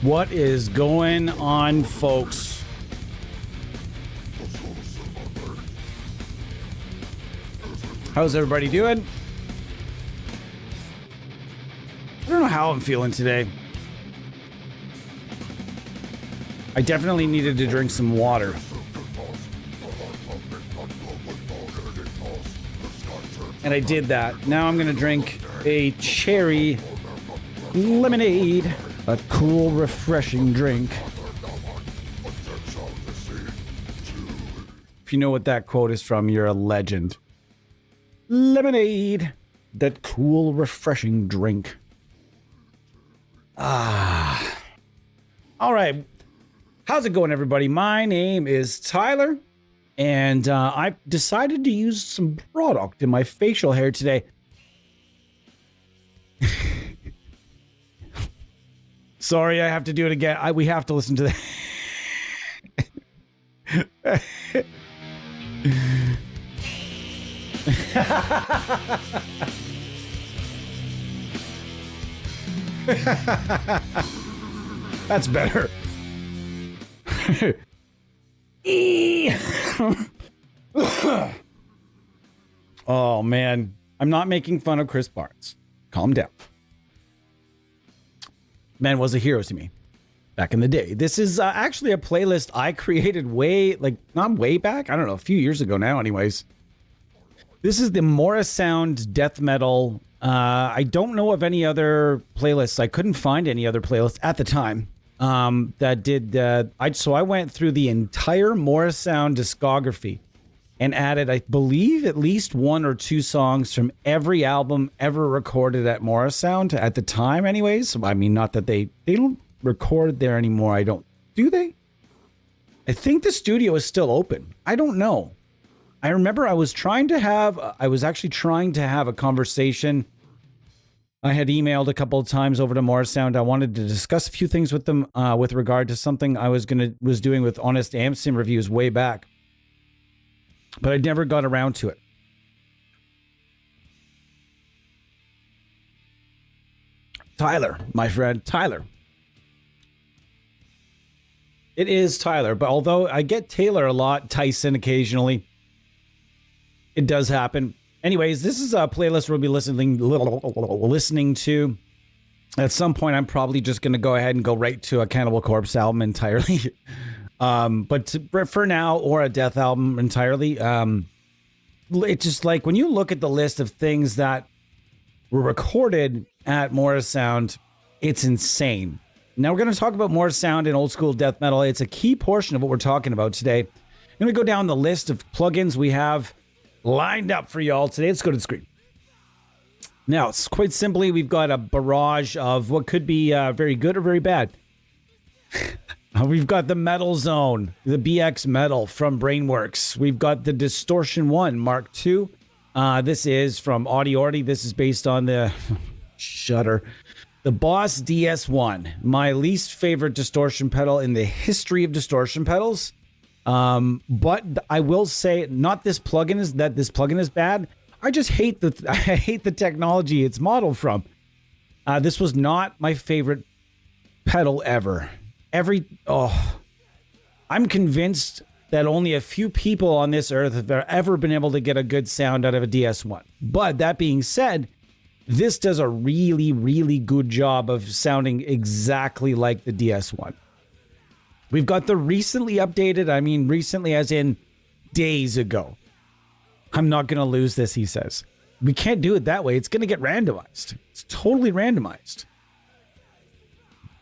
What is going on, folks? How's everybody doing? I don't know how I'm feeling today. I definitely needed to drink some water. And I did that. Now I'm going to drink a cherry lemonade. A cool, refreshing drink. If you know what that quote is from, you're a legend. Lemonade. That cool, refreshing drink. Ah. All right. How's it going, everybody? My name is Tyler, and I decided to use some product in my facial hair today. Sorry, I have to do it again. We have to listen to that. That's better. Oh, man. I'm not making fun of Chris Barnes. Calm down. Man was a hero to me back in the day. This is actually a playlist I created not way back. I don't know, a few years ago now anyways. This is the Morris Sound death metal. I don't know of any other playlists. I couldn't find any other playlists at the time that did so I went through the entire Morris Sound discography and added, I believe, at least one or two songs from every album ever recorded at Morris Sound at the time anyways. I mean, not that they don't record there anymore. Do they? I think the studio is still open. I don't know. I remember I was actually trying to have a conversation. I had emailed a couple of times over to Morris Sound. I wanted to discuss a few things with them with regard to something I was doing with Honest Amsim reviews way back. But I never got around to it. Tyler, my friend, Tyler. It is Tyler, but although I get Taylor a lot, Tyson occasionally, it does happen. Anyways, this is a playlist we'll be listening to. At some point, I'm probably just going to go ahead and go right to a Cannibal Corpse album entirely. For now, or a death album entirely. It's just like when you look at the list of things that were recorded at Morris Sound, it's insane. Now we're going to talk about Morris Sound and old school death metal. It's a key portion of what we're talking about today. I'm going to go down the list of plugins we have lined up for y'all today. Let's go to the screen. Now, it's quite simply, we've got a barrage of what could be very good or very bad. We've got the Metal Zone, the BX Metal from Brainworks. We've got the Distortion 1 Mark II. This is from Audiority. This is based on the Shudder. The Boss DS1, my least favorite distortion pedal in the history of distortion pedals. But I will say, not this plugin is bad. I just hate the technology it's modeled from. This was not my favorite pedal ever. I'm convinced that only a few people on this earth have ever been able to get a good sound out of a DS1. But that being said, this does a really, really good job of sounding exactly like the DS1. We've got the recently updated, I mean recently as in days ago. I'm not going to lose this, he says. We can't do it that way. It's going to get randomized. It's totally randomized.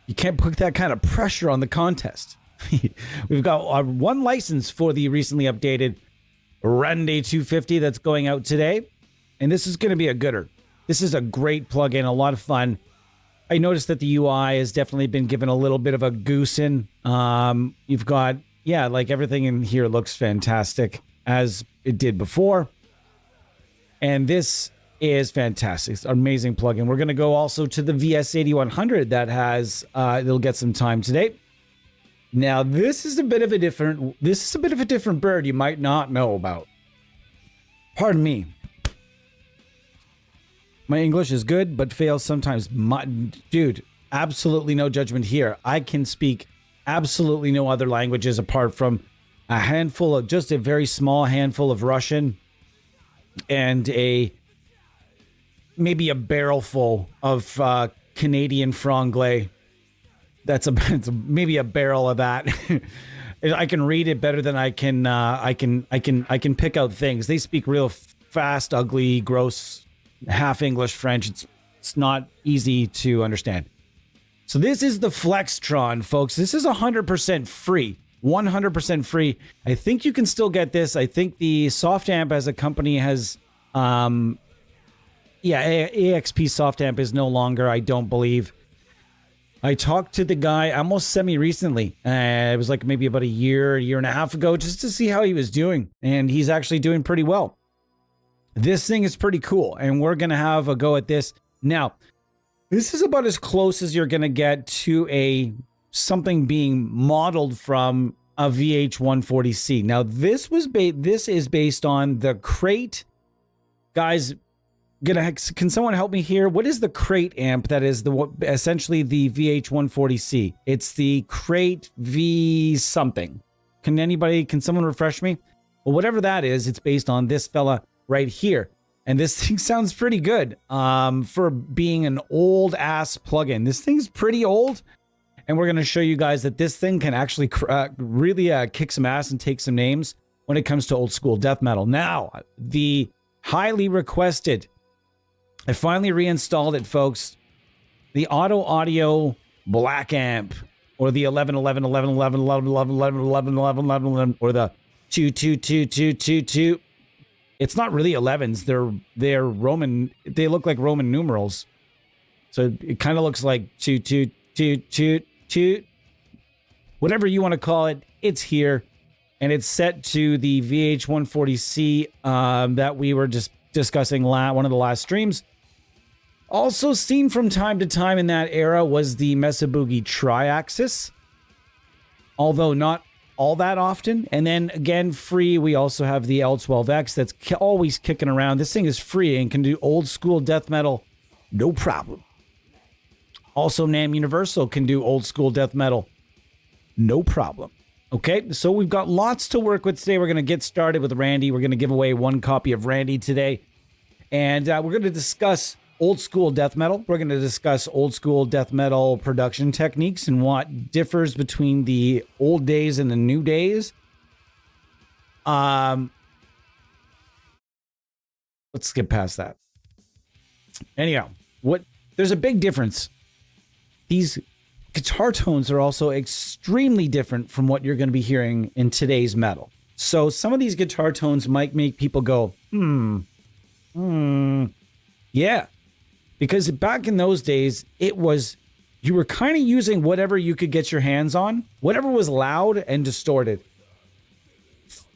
You can't put that kind of pressure on the contest. We've got one license for the recently updated Randall 250 that's going out today. And this is going to be a gooder. This is a great plugin, a lot of fun. I noticed that the UI has definitely been given a little bit of a goosing. You've got, like everything in here looks fantastic as it did before. And this is fantastic. It's an amazing plugin. We're going to go also to the VS8100 that has, it'll get some time today. Now, this is a bit of a different bird you might not know about. Pardon me. My English is good, but fails sometimes. Dude, absolutely no judgment here. I can speak absolutely no other languages apart from a handful of, just a very small handful of Russian and maybe a barrel full of Canadian franglais. It's maybe a barrel of that. I can read it better than I can pick out things. They speak real fast, ugly, gross, half English French. It's not easy to understand. So this is the Flextron, folks. This is 100% free. 100% free. I think you can still get this. I think the SoftAmp as a company has AXP SoftAmp is no longer, I don't believe. I talked to the guy almost semi-recently. It was like maybe about a year and a half ago, just to see how he was doing. And he's actually doing pretty well. This thing is pretty cool, and we're going to have a go at this. Now, this is about as close as you're going to get to something being modeled from a VH140C. Now, this is based on the Crate. Guys, can someone help me here? What is the Crate amp that is essentially the VH140C? It's the Crate V something. Can someone refresh me? Well, whatever that is, it's based on this fella right here. And this thing sounds pretty good for being an old ass plugin. This thing's pretty old. And we're going to show you guys that this thing can actually really kick some ass and take some names when it comes to old school death metal. Now, the highly requested, I finally reinstalled it, folks. The Audio Black Amp, or the 11 or the 2222222. It's not really 11s. They're Roman. They look like Roman numerals. So it kind of looks like 2222. Whatever you want to call it, it's here. And it's set to the VH140C that we were just discussing one of the last streams. Also seen from time to time in that era was the Mesa Boogie Triaxis, although not all that often. And then again, free, we also have the L12X that's always kicking around. This thing is free and can do old school death metal, no problem. Also, NAMM Universal can do old school death metal, no problem. Okay, so we've got lots to work with today. We're going to get started with Randy. We're going to give away one copy of Randy today. And we're going to discuss old school death metal. We're going to discuss old school death metal production techniques and what differs between the old days and the new days. Let's skip past that. Anyhow, there's a big difference. These guitar tones are also extremely different from what you're going to be hearing in today's metal. So some of these guitar tones might make people go, yeah. Because back in those days, you were kind of using whatever you could get your hands on, whatever was loud and distorted.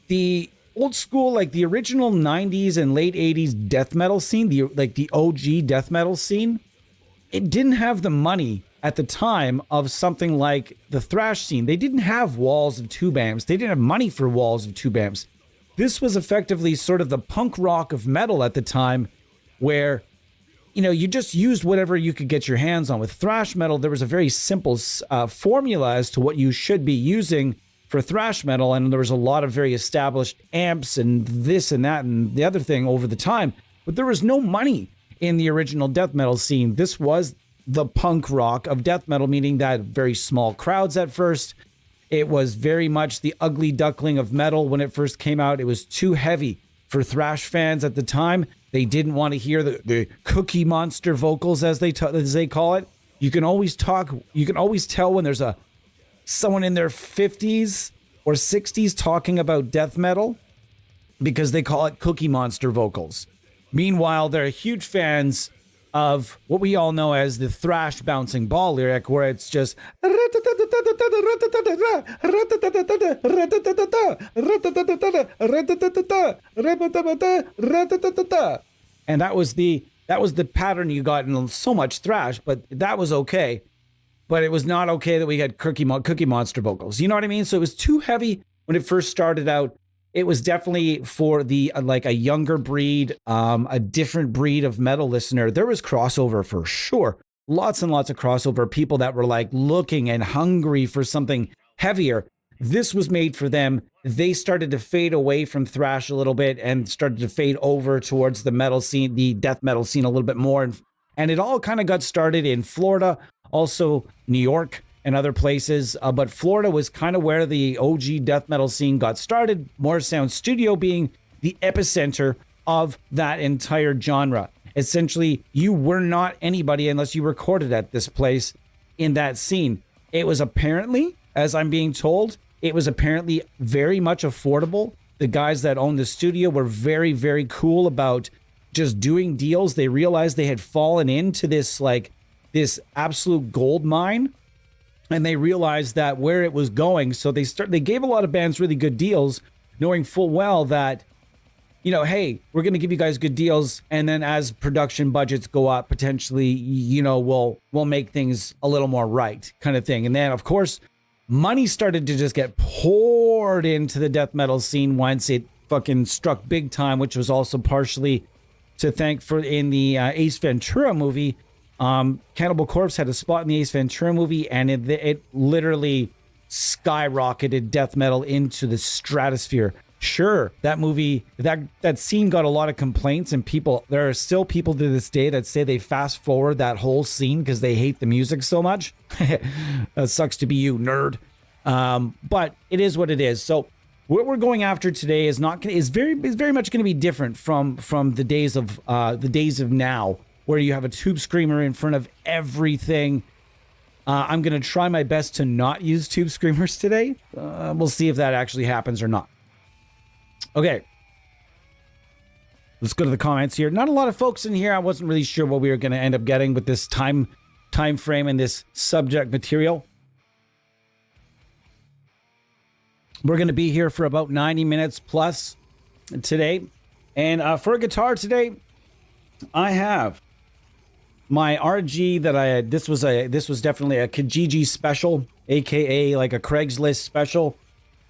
The old school, like the original 90s and late 80s death metal scene, the OG death metal scene, it didn't have the money at the time of something like the thrash scene. They didn't have walls of tube amps. They didn't have money for walls of tube amps. This was effectively sort of the punk rock of metal at the time, where you just used whatever you could get your hands on. With thrash metal, there was a very simple formula as to what you should be using for thrash metal, and there was a lot of very established amps and this and that and the other thing over the time, but there was no money in the original death metal scene. This was the punk rock of death metal, meaning that very small crowds at first. It was very much the ugly duckling of metal when it first came out. It was too heavy for thrash fans at the time. They didn't want to hear the Cookie Monster vocals, as they call it. You can always tell when there's someone in their 50s or 60s talking about death metal, because they call it Cookie Monster vocals. Meanwhile, they're huge fans of what we all know as the thrash bouncing ball lyric, where it's just and that was the pattern you got in so much thrash. But that was okay, but it was not okay that we had Cookie Monster vocals. You know what I mean? So it was too heavy when it first started out. It was definitely for the like a younger breed, a different breed of metal listener. There was crossover for sure lots and lots of crossover, people that were like looking and hungry for something heavier. This was made for them. They started to fade away from thrash a little bit and started to fade over towards the metal scene, the death metal scene a little bit more. And it all kind of got started in Florida, also New York and other places. But Florida was kind of where the OG death metal scene got started, More Sound Studio being the epicenter of that entire genre. Essentially, you were not anybody unless you recorded at this place in that scene. It was apparently, as I'm being told, it was apparently very much affordable. The guys that owned the studio were very, very cool about just doing deals. They realized they had fallen into this absolute gold mine, and they realized that where it was going. So they gave a lot of bands really good deals, knowing full well that, you know, hey, we're going to give you guys good deals, and then as production budgets go up, potentially, you know, we'll make things a little more right, kind of thing. And then, of course, money started to just get poured into the death metal scene once it fucking struck big time, which was also partially to thank for in the Ace Ventura movie. Cannibal Corpse had a spot in the Ace Ventura movie, and it literally skyrocketed death metal into the stratosphere. Sure, that movie, that scene got a lot of complaints, and there are still people to this day that say they fast forward that whole scene because they hate the music so much. That sucks to be you, nerd. But it is what it is. So what we're going after today is very much going to be different from the days of now, where you have a tube screamer in front of everything. I'm going to try my best to not use tube screamers today. We'll see if that actually happens or not. Okay, let's go to the comments here. Not a lot of folks in here. I wasn't really sure what we were going to end up getting with this time frame and this subject material. We're going to be here for about 90 minutes plus today. And for a guitar today, I have my RG that I had. This was definitely a Kijiji special, aka like a Craigslist special.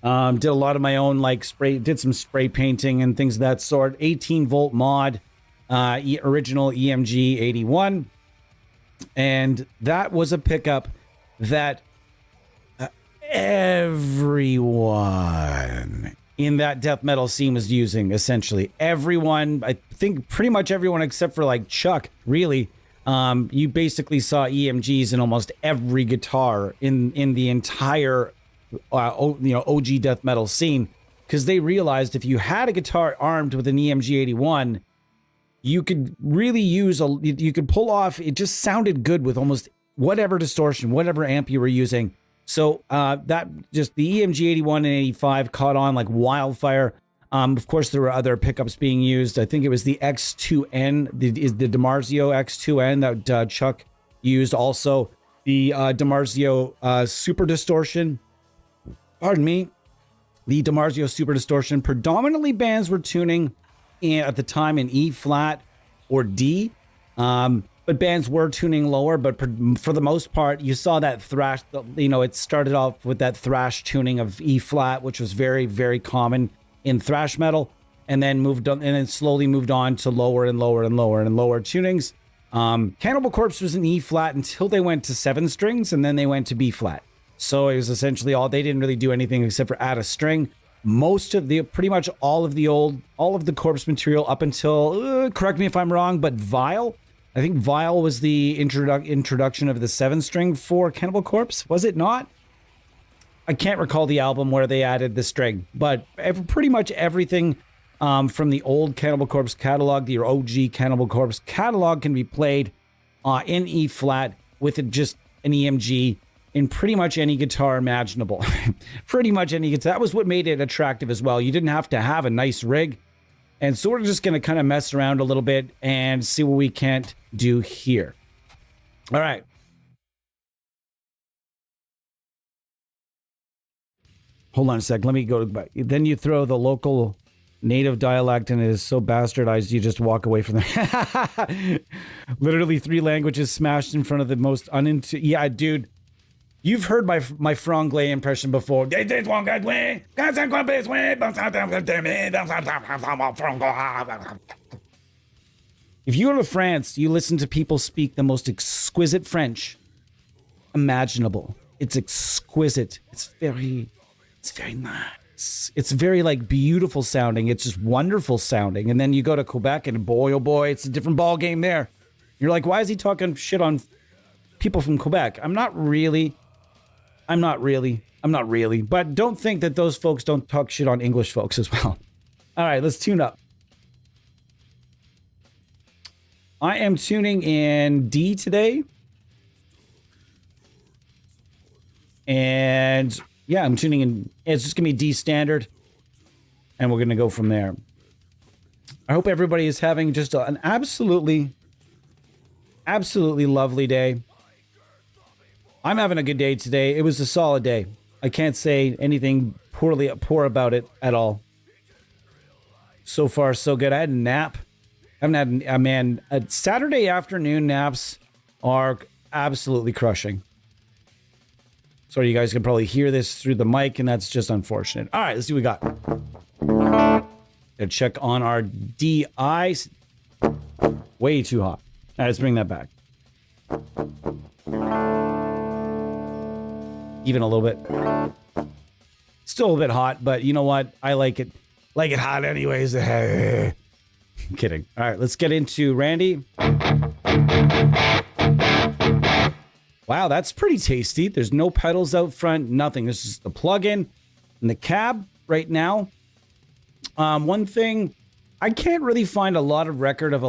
Did a lot of my own, did some spray painting and things of that sort. 18 volt mod, original EMG 81. And that was a pickup that everyone in that death metal scene was using, essentially. Everyone, I think pretty much everyone except for like Chuck, really. You basically saw EMGs in almost every guitar in the entire OG death metal scene, because they realized if you had a guitar armed with an EMG 81, you could really you could pull off, it just sounded good with almost whatever distortion, whatever amp you were using. So the EMG 81 and 85 caught on like wildfire. Of course, there were other pickups being used. I think it was the X2N, the DiMarzio X2N that Chuck used. Also, the DiMarzio Super Distortion. Pardon me, the DiMarzio Super Distortion. Predominantly bands were tuning at the time in E flat or D, but bands were tuning lower. But for the most part, you saw that thrash. It started off with that thrash tuning of E flat, which was very, very common in thrash metal, and then slowly moved on to lower and lower and lower and lower tunings. Cannibal Corpse was in E flat until they went to 7 strings, and then they went to B flat. So it was essentially they didn't really do anything except for add a string. Pretty much all of the Corpse material up until, correct me if I'm wrong, but Vile. I think Vile was the introduction of the 7 string for Cannibal Corpse. Was it not? I can't recall the album where they added the string, but pretty much everything from the old Cannibal Corpse catalog, the OG Cannibal Corpse catalog, can be played in E flat with just an EMG in pretty much any guitar imaginable. Pretty much any guitar. That was what made it attractive as well. You didn't have to have a nice rig. And so we're just going to kind of mess around a little bit and see what we can't do here. All right. Hold on a sec. Let me go back. Then you throw the local native dialect and it is so bastardized you just walk away from them. Literally 3 languages smashed in front of the most Yeah, dude. You've heard my franglais impression before. If you go to France, you listen to people speak the most exquisite French imaginable. It's exquisite. It's very nice. It's very like beautiful sounding. It's just wonderful sounding. And then you go to Quebec and boy, oh boy, it's a different ball game there. You're like, why is he talking shit on people from Quebec? I'm not really. But don't think that those folks don't talk shit on English folks as well. All right, let's tune up. I am tuning in D today. And yeah, I'm tuning in. It's just going to be D standard. And we're going to go from there. I hope everybody is having just an absolutely lovely day. I'm having a good day today. It was a solid day. I can't say anything poor about it at all. So far, so good. I had a nap. I haven't had Saturday afternoon naps are absolutely crushing. Sorry, you guys can probably hear this through the mic, and that's just unfortunate. All right, let's see what we got. Gonna check on our DI. Way too hot. All right, let's bring that back. Even a little bit. Still a bit hot, but you know what? I like it. Like it hot anyways. I'm kidding. All right, let's get into Randy. Wow, that's pretty tasty. There's no pedals out front, nothing. This is the plug-in and the cab right now. One thing, I can't really find a lot of record of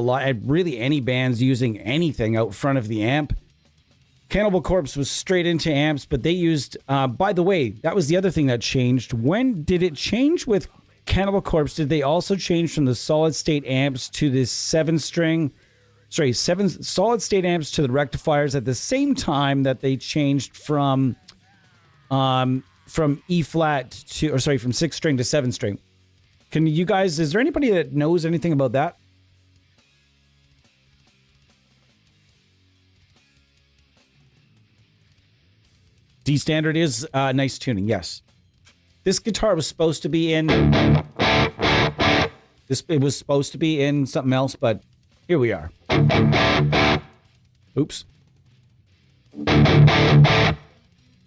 really any bands using anything out front of the amp. Cannibal Corpse was straight into amps, but they used, by the way, that was the other thing that changed. When did it change with Cannibal Corpse? Did they also change from the solid state amps to this seven solid state amps to the rectifiers at the same time that they changed from E flat to, from 6 string to 7 string? Can you guys, is there anybody that knows anything about that? D standard is nice tuning, yes. This guitar was supposed to be in it was supposed to be in something else, but here we are. Oops.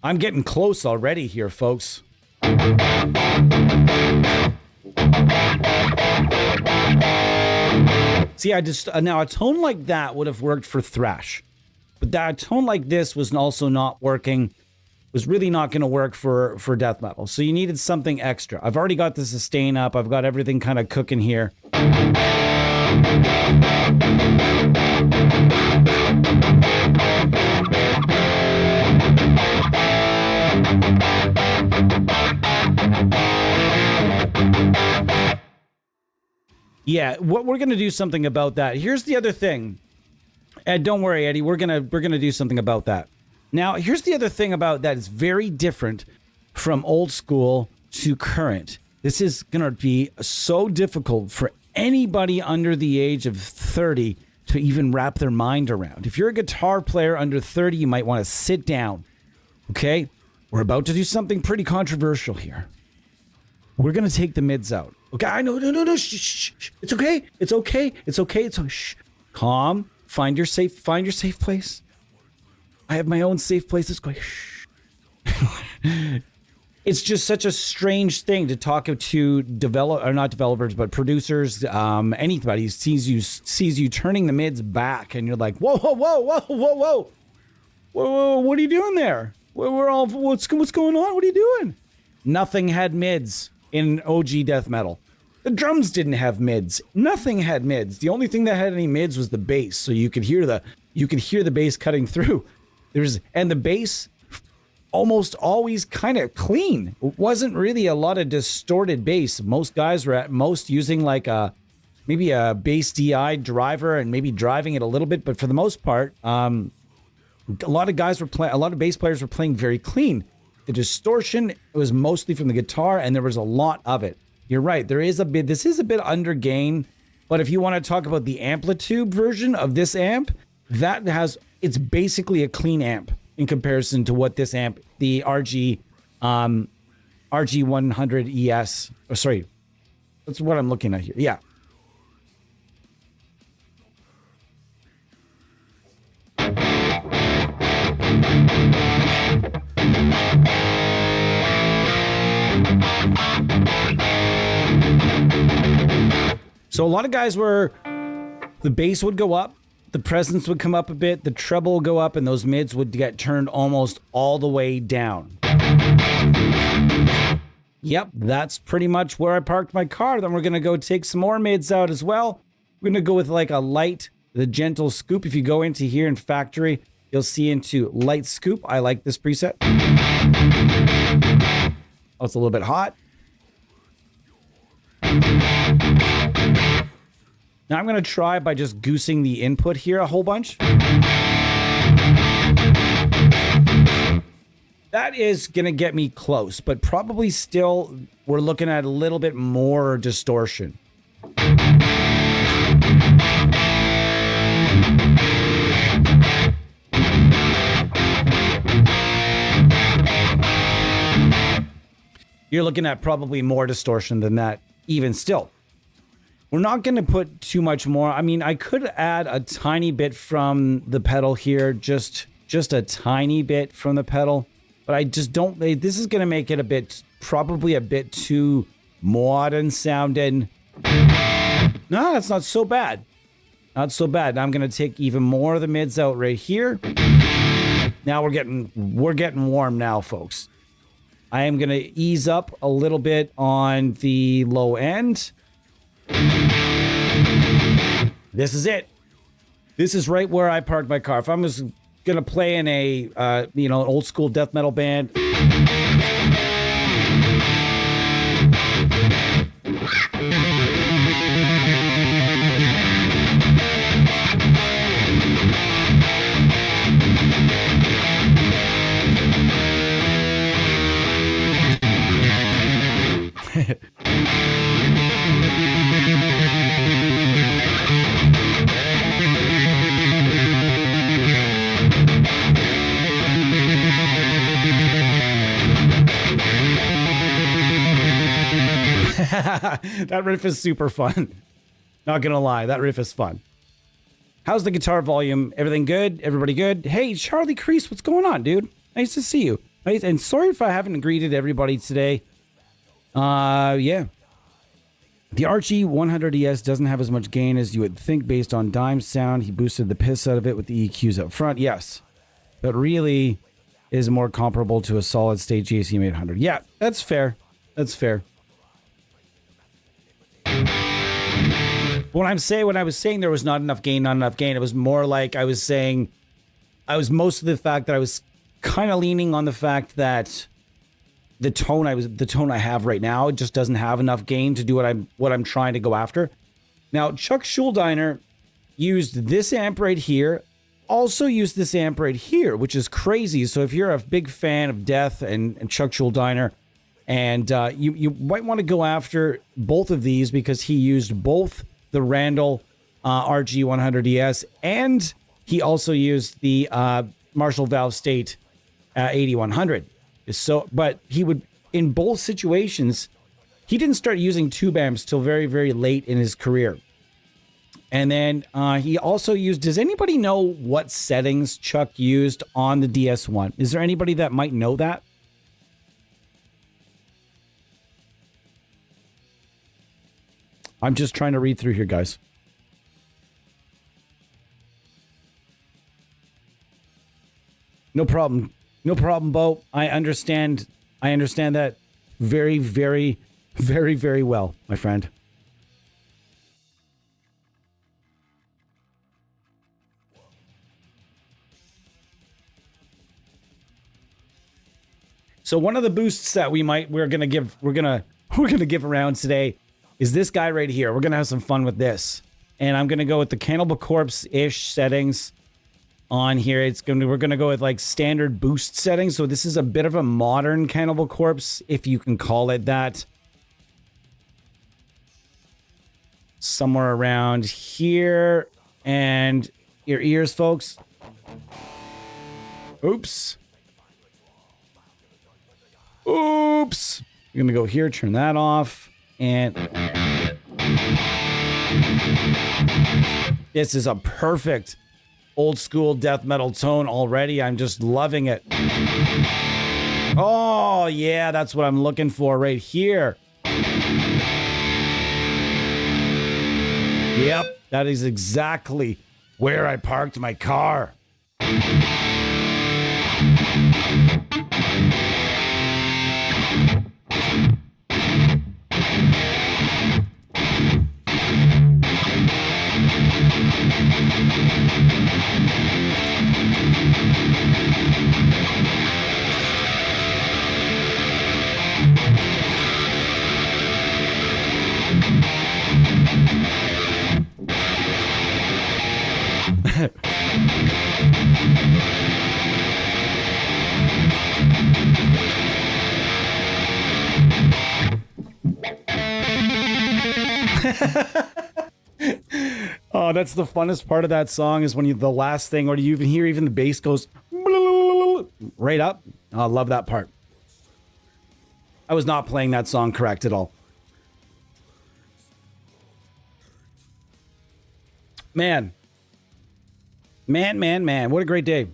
I'm getting close already here, folks. See, I just now a tone like that would have worked for thrash, but that tone like this was also not working. Was really not going to work for death metal. So you needed something extra. I've already got the sustain up. I've got everything kind of cooking here. Yeah, what we're going to do something about that. Here's the other thing. Ed, don't worry, Eddie. We're going to do something about that. Now, here's the other thing about that is very different from old school to current. This is going to be so difficult for anybody under the age of 30 to even wrap their mind around. If you're a guitar player under 30, you might want to sit down. Okay? We're about to do something pretty controversial here. We're going to take the mids out. Okay? I know. No. Shh. It's okay. Shh. Calm. Find your safe place. I have my own safe place. Let's go. Shh. It's just such a strange thing to talk to not developers, but producers. Anybody sees you turning the mids back, and you're like, whoa. What are you doing there? What's going on? What are you doing? Nothing had mids in OG death metal. The drums didn't have mids. Nothing had mids. The only thing that had any mids was the bass, so you could hear the bass cutting through. And the bass almost always kind of clean. It wasn't really a lot of distorted bass. Most guys were at most using like maybe a bass DI driver and maybe driving it a little bit, but for the most part, a lot of bass players were playing very clean. The distortion was mostly from the guitar, and there was a lot of it. You're right. This is a bit under gain, but if you want to talk about the amplitude version of this amp, it's basically a clean amp in comparison to what this amp, the RG100 ES, that's what I'm looking at here. Yeah. So a lot of guys were, the bass would go up, the presence would come up a bit, the treble would go up, and those mids would get turned almost all the way down. Yep, that's pretty much where I parked my car. Then we're going to go take some more mids out as well. We're going to go with like a light, the gentle scoop. If you go into here in factory, you'll see into light scoop. I like this preset. Oh, it's a little bit hot. Now I'm going to try by just goosing the input here a whole bunch. That is going to get me close, but probably still we're looking at a little bit more distortion. You're looking at probably more distortion than that, even still. We're not going to put too much more. I mean, I could add a tiny bit from the pedal here, just a tiny bit from the pedal. But I just don't, this is going to make it a bit, probably a bit too modern sounding. No, that's not so bad. Not so bad. Now I'm going to take even more of the mids out right here. Now we're getting warm now, folks. I am going to ease up a little bit on the low end. This is it. This is right where I parked my car. If I'm just gonna play in a an old school death metal band, that riff is super fun. Not gonna lie, that riff is fun. How's the guitar volume? Everything good? Everybody good? Hey, Charlie Crease, what's going on, dude? Nice to see you. And sorry if I haven't greeted everybody today. Yeah. The RG100 ES doesn't have as much gain as you would think based on dime sound. He boosted the piss out of it with the EQs up front. Yes. But really is more comparable to a solid state GSM 800. Yeah, that's fair. That's fair. When I was saying there was not enough gain, it was more like I was saying, I was most of the fact that I was kind of leaning on the fact that the tone I have right now just doesn't have enough gain to do what I'm trying to go after. Now, Chuck Schuldiner used this amp right here, also used this amp right here, which is crazy. So if you're a big fan of Death and Chuck Schuldiner, and you might want to go after both of these because he used both the Randall RG100 ES and he also used the Marshall Valvestate 8100. So, but he would, in both situations, he didn't start using tube amps till very, very late in his career. And then he also used, does anybody know what settings Chuck used on the DS1? Is there anybody that might know that? I'm just trying to read through here, guys. No problem. No problem, Bo. I understand that very, very, very, very well, my friend. So one of the boosts that we're gonna give around today is this guy right here. We're gonna have some fun with this, and I'm gonna go with the Cannibal Corpse-ish settings on here. We're gonna go with like standard boost settings. So this is a bit of a modern Cannibal Corpse, if you can call it that. Somewhere around here, and your ears, folks. Oops. Oops. You're gonna go here, turn that off, and this is a perfect old school death metal tone already. I'm just loving it. Oh yeah, that's what I'm looking for right here. Yep, that is exactly where I parked my car. Oh, that's the funnest part of that song is when the last thing, or do you even hear the bass goes right up? Oh, I love that part. I was not playing that song correct at all. Man, what a great day.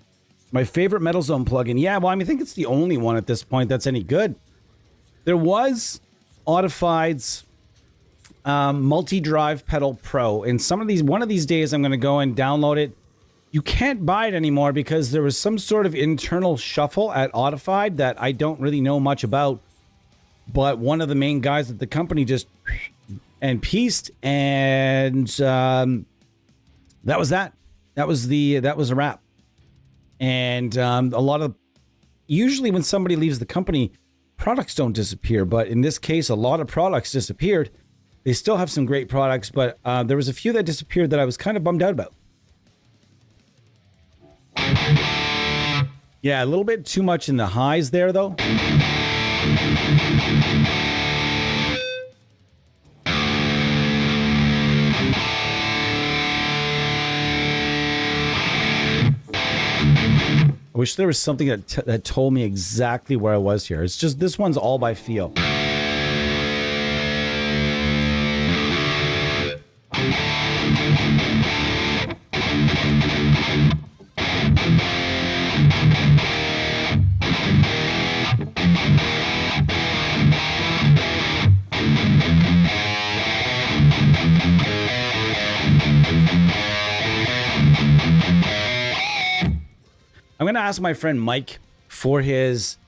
My favorite Metal Zone plugin. Yeah, well, I think it's the only one at this point that's any good. There was Audified's multi-drive pedal pro, and one of these days I'm going to go and download it. You can't buy it anymore because there was some sort of internal shuffle at Audified that I don't really know much about, but one of the main guys at the company just and pieced, and that was that was a wrap. And usually when somebody leaves the company, products don't disappear, but in this case a lot of products disappeared. They still have some great products, but there was a few that disappeared that I was kind of bummed out about. Yeah, a little bit too much in the highs there, though. I wish there was something that told me exactly where I was here. It's just this one's all by feel. I'm going to ask my friend Mike for his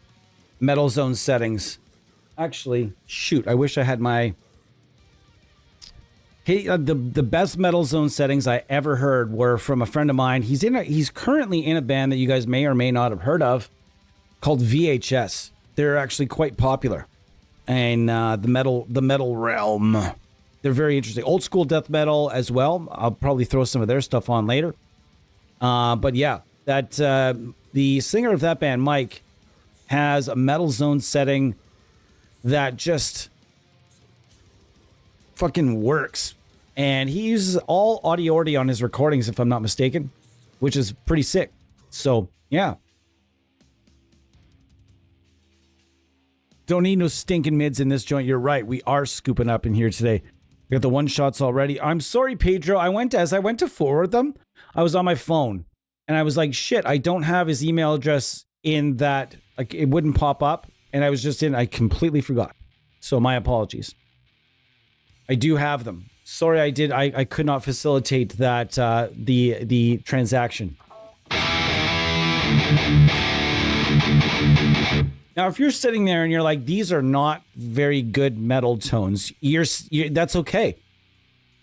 Metal Zone settings. Actually, shoot, I wish I had my... Hey, the best Metal Zone settings I ever heard were from a friend of mine. He's currently in a band that you guys may or may not have heard of called VHS. They're actually quite popular in the metal realm. They're very interesting. Old school death metal as well. I'll probably throw some of their stuff on later. But yeah, the singer of that band, Mike, has a Metal Zone setting that just fucking works. And he uses all Audiority on his recordings, if I'm not mistaken, which is pretty sick. So, yeah. Don't need no stinking mids in this joint. You're right. We are scooping up in here today. We got the one shots already. I'm sorry, Pedro. As I went to forward them, I was on my phone. And I was like, shit, I don't have his email address in that. Like, it wouldn't pop up. And I completely forgot. So my apologies. I do have them. Sorry, I could not facilitate that, the transaction. Now, if you're sitting there and you're like, these are not very good metal tones, that's okay.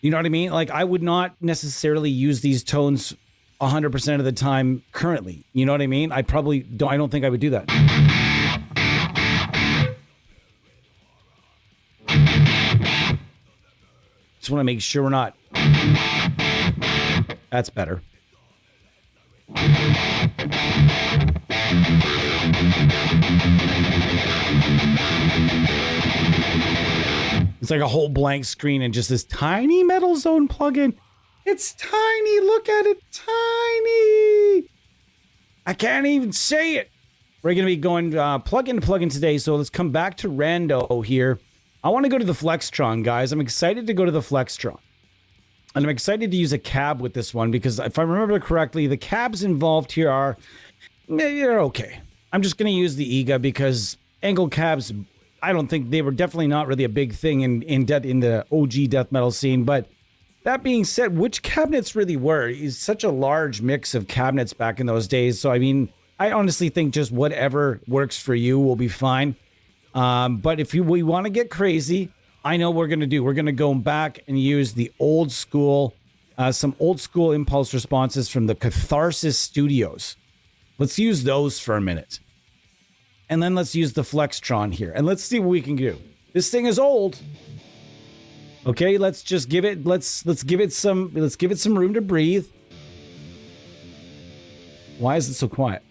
You know what I mean? Like, I would not necessarily use these tones 100% of the time currently. You know what I mean? I don't think I would do that. Just want to make sure we're not. That's better. It's like a whole blank screen and just this tiny Metal Zone plugin. It's tiny. Look at it. Tiny. I can't even say it. We're going to be going plug-in to plug-in today. So let's come back to Rando here. I want to go to the Flextron, guys. I'm excited to go to the Flextron. And I'm excited to use a cab with this one because if I remember correctly, the cabs involved here are, they're okay. I'm just going to use the EGA because angle cabs, I don't think they were definitely not really a big thing in the OG death metal scene, but That being said, which cabinets really were? It's such a large mix of cabinets back in those days. So, I mean, I honestly think just whatever works for you will be fine. But if we want to get crazy, I know what we're going to do. We're going to go back and use the old school, some old school impulse responses from the Catharsis Studios. Let's use those for a minute. And then let's use the Flextron here. And let's see what we can do. This thing is old. Okay, let's just give it some room to breathe. Why is it so quiet?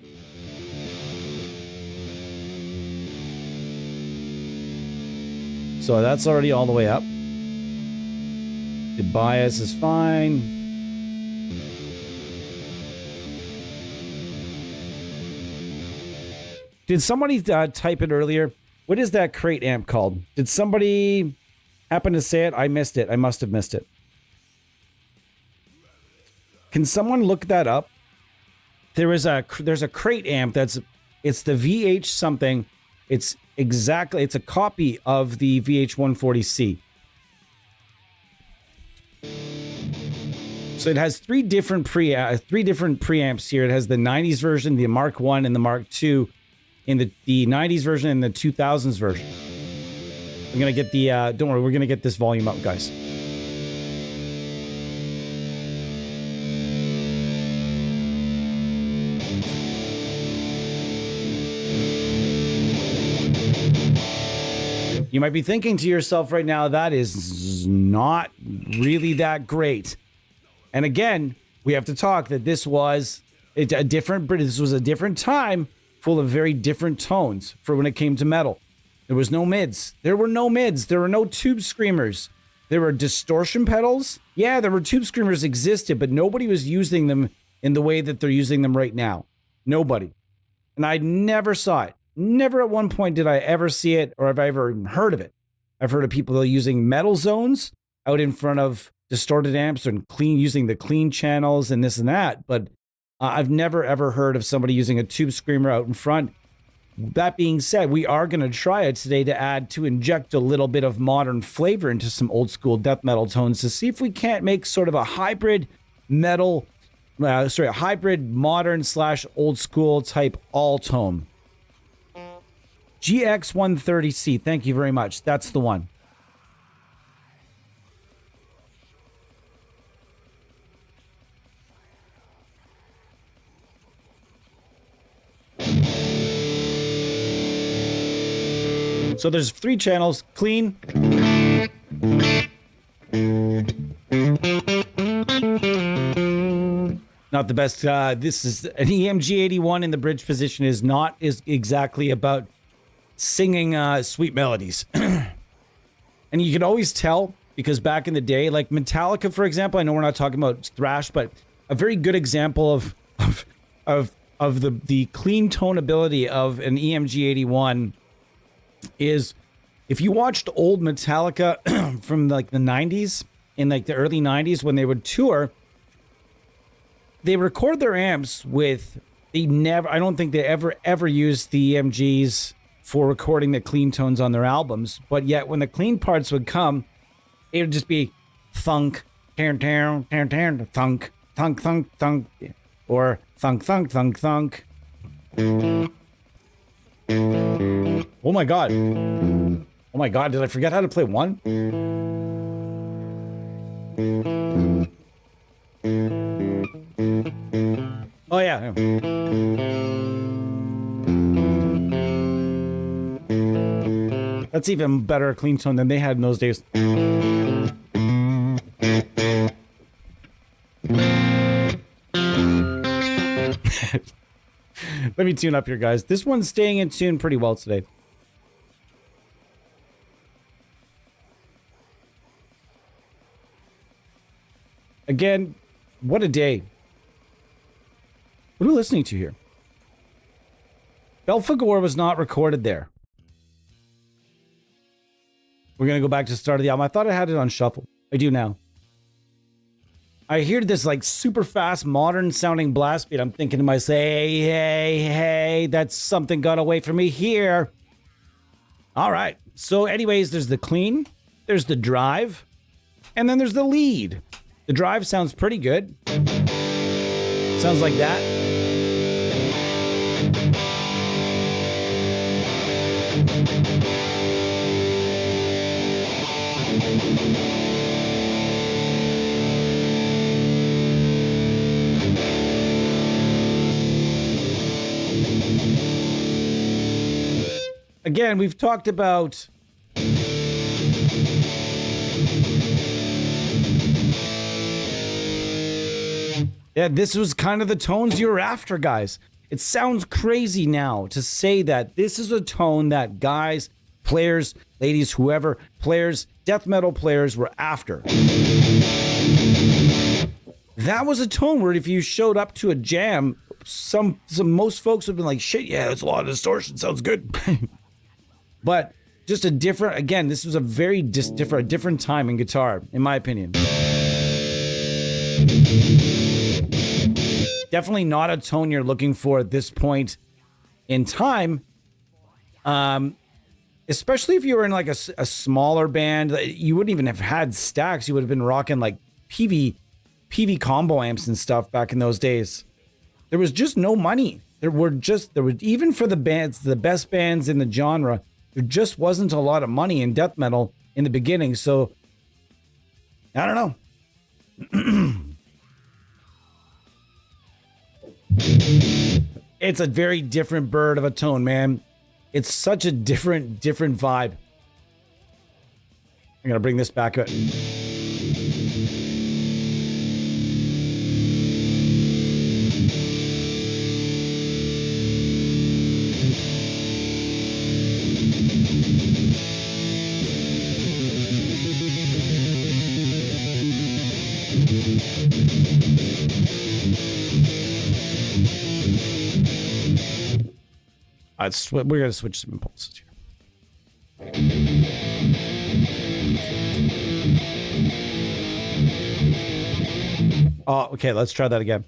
So that's already all the way up. The bias is fine. Did somebody type it earlier? What is that crate amp called? Did somebody happen to say it? I missed it. I must have missed it. Can someone look that up? There's a crate amp it's the VH something. It's a copy of the VH140C. So it has three different preamps here. It has the 90s version, the Mark 1 and the Mark 2 in the 90s version and the 2000s version. I'm going to get the don't worry, we're going to get this volume up, guys. You might be thinking to yourself right now, that is not really that great. And again, we have to talk that this was a different time full of very different tones for when it came to metal. There was no mids. There were no mids. There were no tube screamers. There were distortion pedals. Yeah, there were tube screamers existed, but nobody was using them in the way that they're using them right now. Nobody. And I never saw it. Never at one point did I ever see it or have I ever even heard of it. I've heard of people using metal zones out in front of distorted amps and using the clean channels and this and that. But I've never ever heard of somebody using a tube screamer out in front. That being said, we are going to try it today to inject a little bit of modern flavor into some old school death metal tones to see if we can't make sort of a hybrid modern / old school type all tone. GX130C, thank you very much. That's the one. So there's 3 channels, clean. Not the best. This is an EMG81 in the bridge position is exactly about singing sweet melodies. And you can always tell because back in the day, like Metallica, for example, I know we're not talking about thrash, but a very good example of the clean tonability of an EMG81 is if you watched old Metallica from like the 90s, in like the early 90s when they would tour, they record their amps with, I don't think they ever used the EMGs for recording the clean tones on their albums, but yet when the clean parts would come, it would just be thunk, thunk, thunk, thunk, thunk, thunk, or thunk, thunk, thunk, thunk. Oh my god. Oh my god, did I forget how to play one? Oh yeah. That's even better clean tone than they had in those days. Let me tune up here, guys. This one's staying in tune pretty well today. Again, what a day. What are we listening to here? Belphegor was not recorded there. We're going to go back to the start of the album. I thought I had it on shuffle. I do now. I hear this like super fast, modern sounding blast beat. I'm thinking to myself, hey, that's something got away from me here. All right. So anyways, there's the clean, there's the drive, and then there's the lead. The drive sounds pretty good. Sounds like that. Again, we've talked about this was kind of the tones you were after, guys. It sounds crazy now to say that this is a tone that guys, players, ladies, whoever, players, death metal players were after. That was a tone where if you showed up to a jam, most folks would have been like, shit, yeah, it's a lot of distortion, sounds good. But just a different, again, this was a very different time in guitar, in my opinion. Definitely not a tone you're looking for at this point in time. Especially if you were in like a smaller band, you wouldn't even have had stacks. You would have been rocking like PV combo amps and stuff back in those days. There was just no money. There were even for the bands, the best bands in the genre, there just wasn't a lot of money in death metal in the beginning. So I don't know. It's a very different bird of a tone, man. It's such a different vibe. I'm gonna bring this back up. We're going to switch some impulses here. Oh, okay, let's try that again.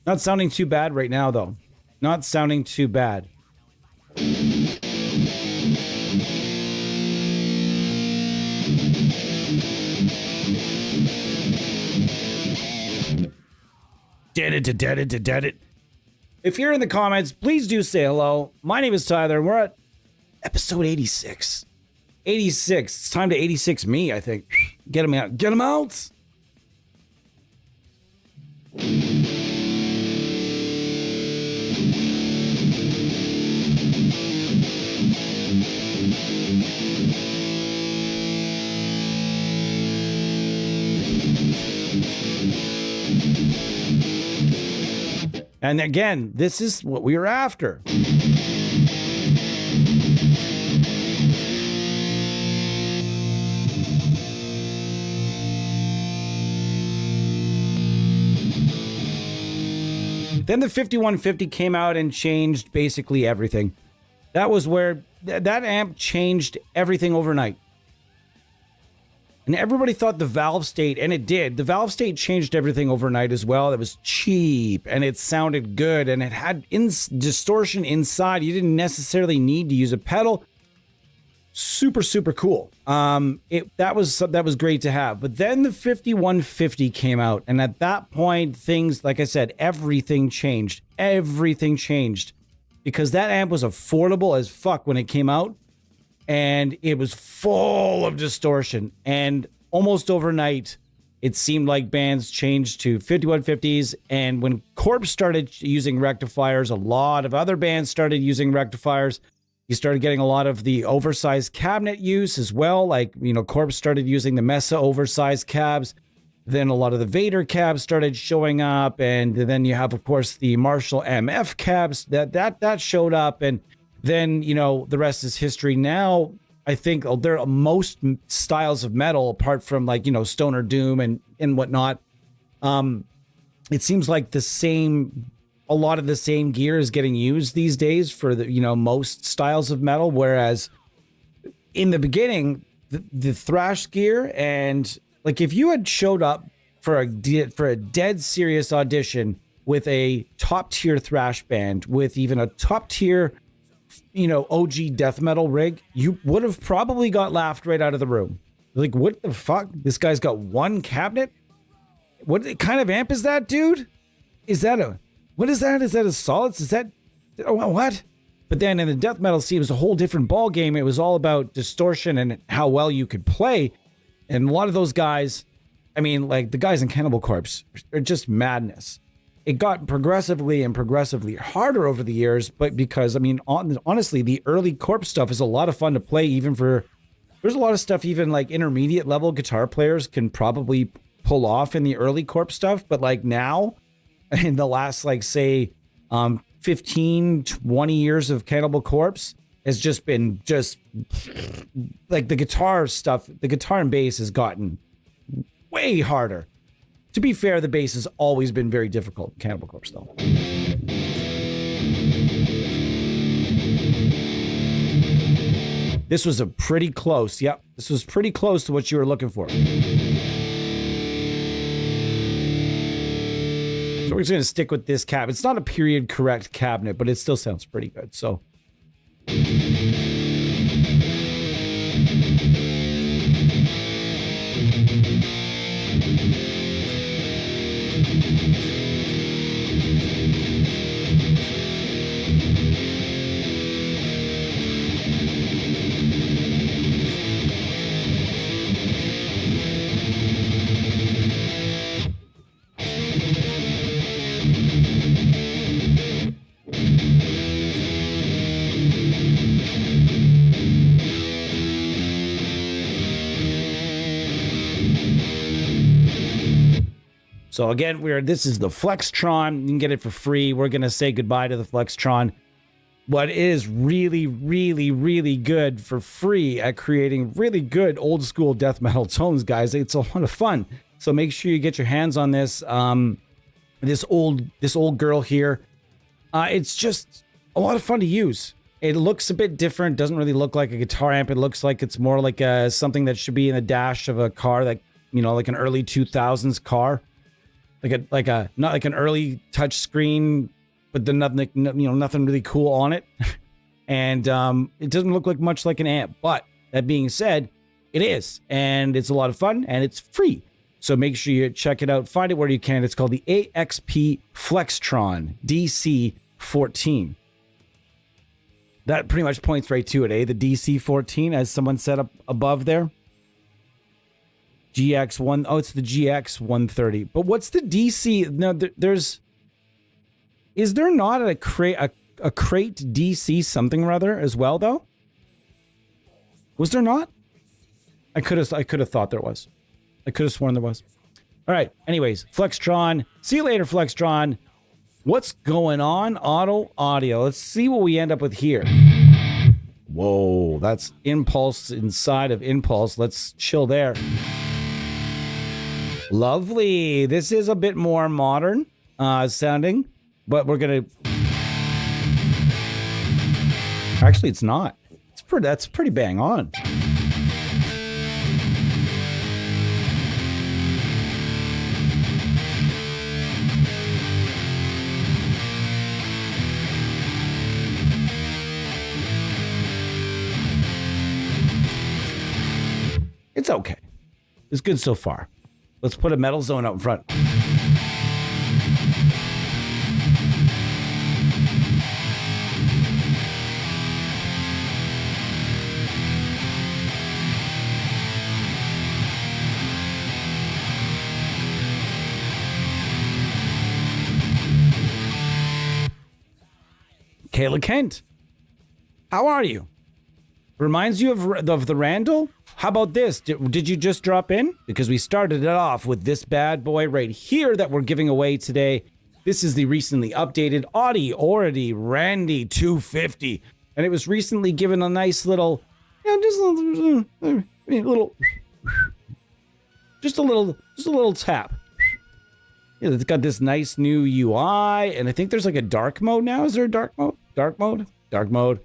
Not sounding too bad right now, though. Not sounding too bad. Did it. If you're in the comments, please do say hello. My name is Tyler, and we're at episode 86. 86. It's time to 86 me, I think. Get him out. Get him out! And again, this is what we were after. Then the 5150 came out and changed basically everything. That was where that amp changed everything overnight. And everybody thought the Valvestate, and it did. The Valvestate changed everything overnight as well. It was cheap, and it sounded good, and it had distortion inside. You didn't necessarily need to use a pedal. Super, super cool. That was great to have. But then the 5150 came out, and at that point, things, like I said, everything changed. Everything changed. Because that amp was affordable as fuck when it came out. And it was full of distortion. And almost overnight, it seemed like bands changed to 5150s. And when Corpse started using rectifiers, a lot of other bands started using rectifiers. You started getting a lot of the oversized cabinet use as well. Like, Corpse started using the Mesa oversized cabs. Then a lot of the Vader cabs started showing up. And then you have, of course, the Marshall MF cabs that showed up. And then, the rest is history. Now, I think there are most styles of metal, apart from like, Stoner Doom and whatnot. It seems like a lot of the same gear is getting used these days for the, most styles of metal. Whereas in the beginning, the thrash gear, and like if you had showed up for a dead serious audition with a top tier thrash band, with even a top tier OG death metal rig, you would have probably got laughed right out of the room. Like, what the fuck? This guy's got one cabinet? What kind of amp is that, dude? What is that? Is that a solids? Is that, what? But then in the death metal scene, it was a whole different ball game. It was all about distortion and how well you could play. And a lot of those guys, I mean, like the guys in Cannibal Corpse, are just madness. It got progressively harder over the years, but because, I mean, honestly, the early Corpse stuff is a lot of fun to play, there's a lot of stuff even like intermediate level guitar players can probably pull off in the early Corpse stuff, but like now, in the last, like, say, 15, 20 years of Cannibal Corpse has just been like the guitar and bass has gotten way harder. To be fair, the bass has always been very difficult in Cannibal Corpse, though. This was pretty close. Yep, this was pretty close to what you were looking for. So we're just going to stick with this cabinet. It's not a period correct cabinet, but it still sounds pretty good. So. So again, this is the Flextron. You can get it for free. We're going to say goodbye to the Flextron. But it is really, really, really good for free at creating really good old school death metal tones, guys. It's a lot of fun. So make sure you get your hands on this. This old girl here. It's just a lot of fun to use. It looks a bit different. Doesn't really look like a guitar amp. It looks like it's more like something that should be in the dash of a car that, like an early 2000s car. Not like an early touch screen, but then nothing really cool on it. And it doesn't look like much like an amp. But that being said, it is, and it's a lot of fun, and it's free. So make sure you check it out. Find it where you can. It's called the AXP Flextron DC14. That pretty much points right to it, eh? The DC14, as someone set up above there. GX1. Oh, it's the GX130. But what's the DC? No, is there not a crate DC something or other as well, though? Was there not? I could have thought there was. I could have sworn there was. All right. Anyways, Flextron. See you later, Flextron. What's going on? Audio. Let's see what we end up with here. Whoa, that's Impulse inside of Impulse. Let's chill there. Lovely. This is a bit more modern sounding, but we're gonna. Actually, it's not. That's pretty bang on. It's okay. It's good so far. Let's put a metal zone out in front. Kayla Kent, how are you? Reminds you of the Randall? How about this? Did you just drop in? Because we started it off with this bad boy right here that we're giving away today. This is the recently updated Audiority Randy 250. And it was recently given a nice little, just a little tap. Yeah, it's got this nice new UI, and I think there's like a dark mode now. Is there a dark mode? Dark mode? Dark mode.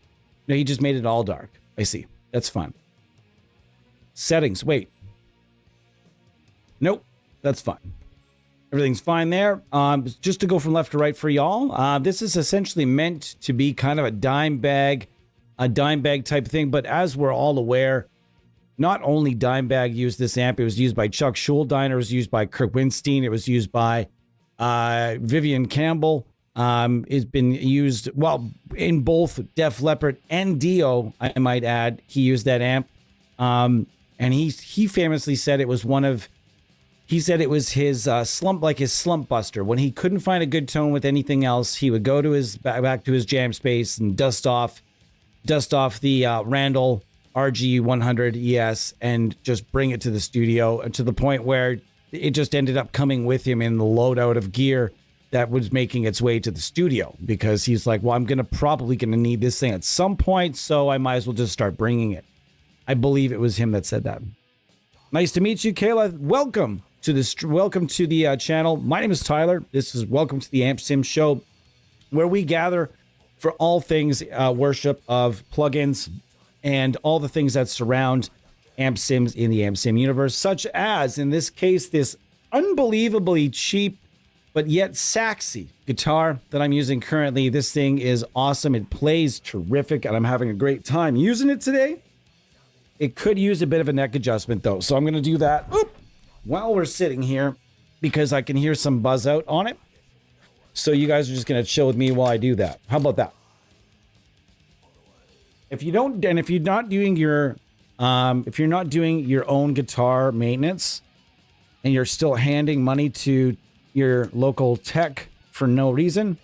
No, he just made it all dark. I see. That's fun. Settings. Wait. Nope. That's fine. Everything's fine there. Just to go from left to right for y'all. This is essentially meant to be kind of a dime bag type thing. But as we're all aware, not only Dimebag used this amp, it was used by Chuck Schuldiner, it was used by Kirk Winstein, it was used by Vivian Campbell. It's been used, well, in both Def Leppard and Dio, I might add. He used that amp. And he famously said it was it was his slump buster. When he couldn't find a good tone with anything else, he would go to his back to his jam space and dust off the Randall ES100 ES and just bring it to the studio, to the point where it just ended up coming with him in the loadout of gear that was making its way to the studio, because he's like, well, I'm probably gonna need this thing at some point, so I might as well just start bringing it. I believe it was him that said that. Nice to meet you, Kayla. Welcome to the channel. My name is Tyler. This is Welcome to the Amp Sim Show, where we gather for all things worship of plugins and all the things that surround amp sims in the amp sim universe, such as, in this case, this unbelievably cheap but yet sexy guitar that I'm using currently. This thing is awesome. It plays terrific, and I'm having a great time using it today. It could use a bit of a neck adjustment, though, so I'm going to do that while we're sitting here, because I can hear some buzz out on it. So you guys are just going to chill with me while I do that. How about that? If you're not doing your own guitar maintenance, and you're still handing money to your local tech for no reason,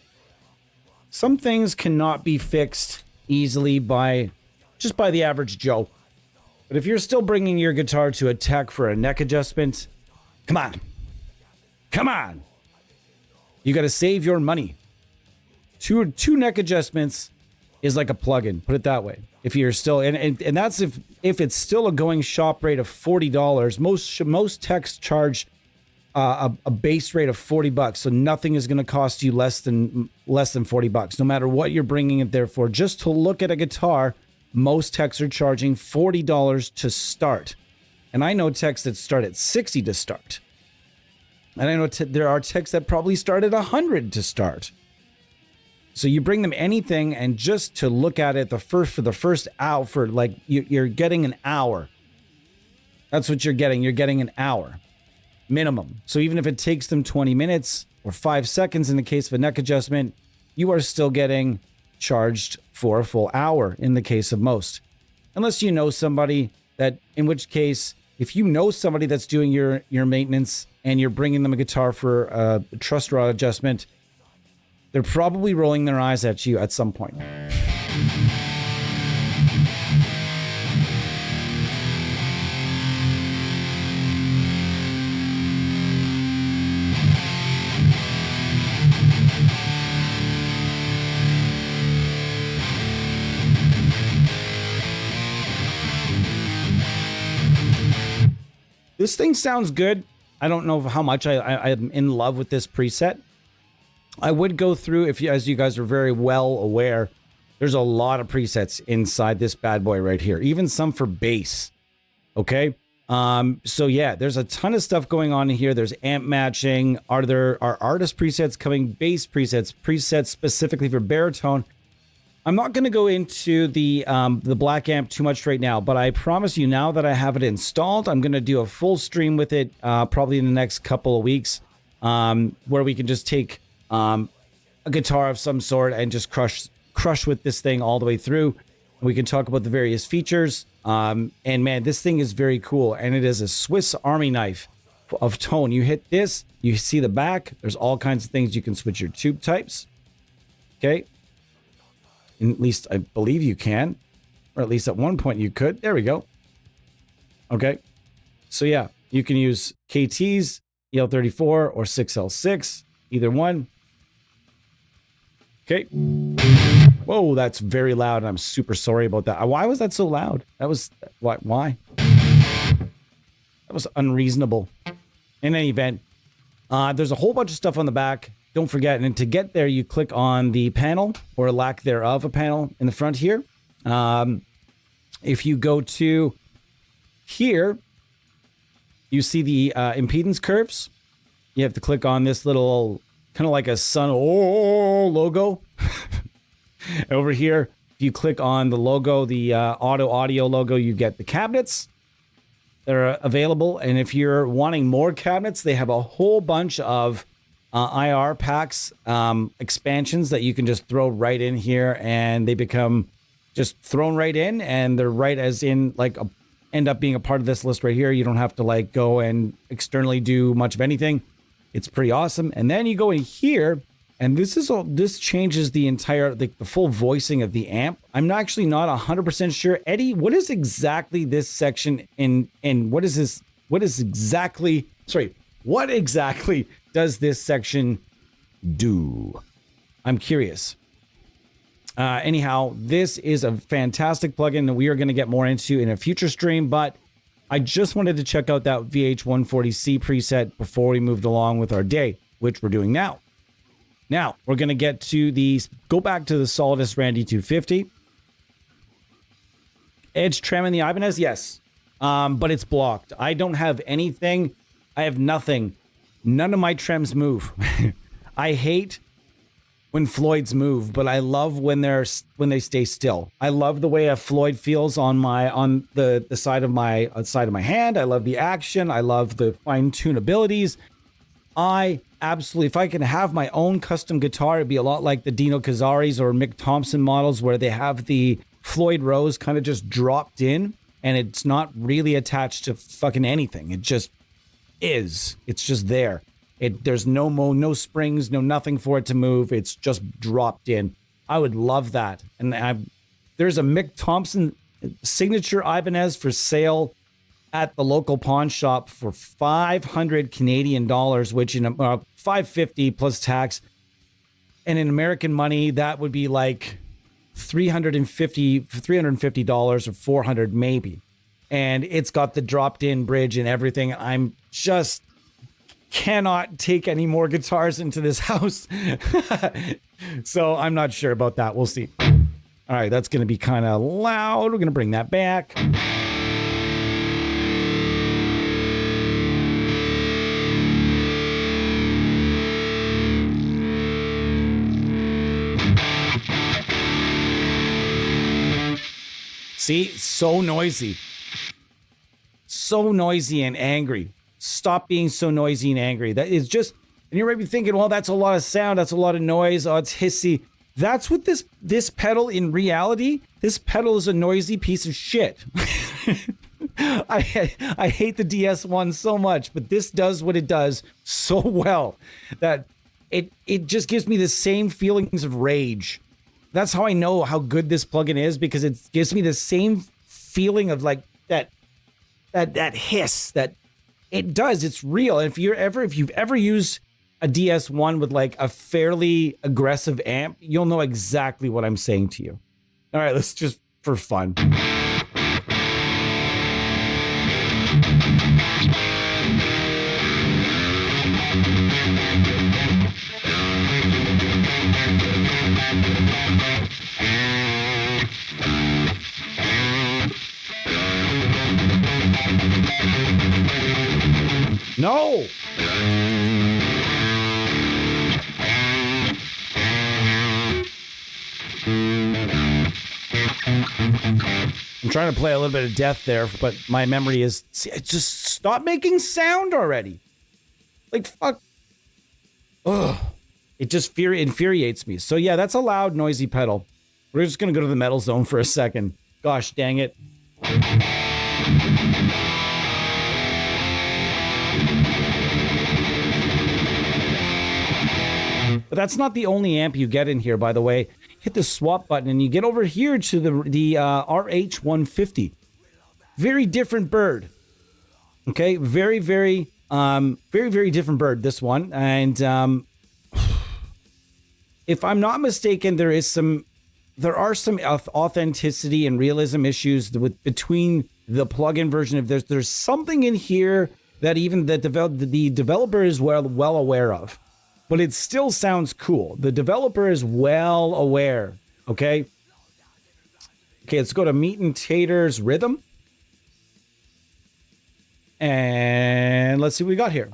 some things cannot be fixed easily by the average Joe. But if you're still bringing your guitar to a tech for a neck adjustment, come on. You got to save your money. Two neck adjustments is like a plug-in, put it that way. If you're still, and that's if it's still a going shop rate of $40. Most techs charge a base rate of $40, so nothing is going to cost you less than $40, no matter what you're bringing it there for. Just to look at a guitar, most techs are charging $40 to start, and I know techs that start at $60 to start, and I know there are techs that probably start at $100 to start. So you bring them anything, and just to look at it for the first hour, for like you're getting an hour. That's what you're getting. You're getting an hour minimum. So even if it takes them 20 minutes or 5 seconds in the case of a neck adjustment, you are still getting charged for a full hour in the case of most. Unless you know somebody in which case, if you know somebody that's doing your maintenance and you're bringing them a guitar for a truss rod adjustment, they're probably rolling their eyes at you at some point. This thing sounds good. I don't know how much I'm in love with this preset. I would go through, as you guys are very well aware, there's a lot of presets inside this bad boy right here, even some for bass. Okay. So yeah, there's a ton of stuff going on in here. There's amp matching. Are artist presets coming, bass presets specifically for baritone. I'm not going to go into the black amp too much right now, but I promise you, now that I have it installed, I'm going to do a full stream with it probably in the next couple of weeks, where we can just take a guitar of some sort and just crush with this thing all the way through. We can talk about the various features. And man, this thing is very cool, and it is a Swiss Army knife of tone. You hit this, you see the back. There's all kinds of things. You can switch your tube types. Okay. At least I believe you can, or at least at one point you could. There we go. Okay. So yeah, you can use KTs, EL34 or 6L6, either one. Okay. Whoa, that's very loud. I'm super sorry about that. Why was that so loud? That was, why? That was unreasonable. In any event, there's a whole bunch of stuff on the back. Don't forget, and to get there, you click on the panel, or lack thereof, a panel in the front here. If you go to here, you see the impedance curves. You have to click on this little, kind of like a sun logo. Over here, if you click on the logo, the auto audio logo, you get the cabinets. that are available. And if you're wanting more cabinets, they have a whole bunch of IR packs, expansions that you can just throw right in here, and they become just thrown right in, and they're right as in like end up being a part of this list right here. You don't have to like go and externally do much of anything. It's pretty awesome. And then you go in here, and this changes the entire the full voicing of the amp. I'm actually not 100% sure. Eddie, what is exactly this section in what exactly does this section do? I'm curious. Anyhow, this is a fantastic plugin that we are going to get more into in a future stream, but I just wanted to check out that VH140C preset before we moved along with our day, which we're doing now. Now, we're going to get to go back to the Solidus Randy 250. Edge trem in the Ibanez, yes, but it's blocked. I don't have anything. I have nothing. None of my trems move. I hate when Floyds move, but I love when they stay still. I love the way a Floyd feels on the side of my hand. I love the action. I love the fine tunabilities. I absolutely, if I can have my own custom guitar, it'd be a lot like the Dino Cazares or Mick Thompson models, where they have the Floyd Rose kind of just dropped in, and it's not really attached to fucking anything. It just is. It's just there. There's no springs, no nothing for it to move. It's just dropped in. I would love that. And there's a Mick Thompson signature Ibanez for sale at the local pawn shop for 500 Canadian dollars, which in $550 plus tax. And in American money, that would be like $350 or 400 maybe. And it's got the dropped in bridge and everything. I'm just cannot take any more guitars into this house. So I'm not sure about that. We'll see. All right, that's going to be kind of loud. We're going to bring that back. See, so noisy. So noisy and angry. Stop being so noisy and angry. That is just, and you might be thinking, well, that's a lot of sound, that's a lot of noise, oh, it's hissy. That's what this pedal, in reality, this pedal is a noisy piece of shit. I hate the DS1 so much, but this does what it does so well that it just gives me the same feelings of rage. That's how I know how good this plugin is, because it gives me the same feeling of like that hiss that it does. It's real. If you've ever used a DS1 with like a fairly aggressive amp, you'll know exactly what I'm saying to you. All right, let's just for fun. No! I'm trying to play a little bit of death there, but my memory is... See, just stop making sound already. Like, fuck. Ugh. It just infuriates me. So yeah, that's a loud, noisy pedal. We're just going to go to the metal zone for a second. Gosh dang it. But that's not the only amp you get in here, by the way. Hit the swap button and you get over here to the RH150. Very different bird. Okay, very different bird, this one. And if I'm not mistaken, there are some authenticity and realism issues between the plugin version of this. There's something in here that even the developer is well aware of. But it still sounds cool. The developer is well aware, okay? Okay, let's go to Meat and Taters Rhythm. And let's see what we got here.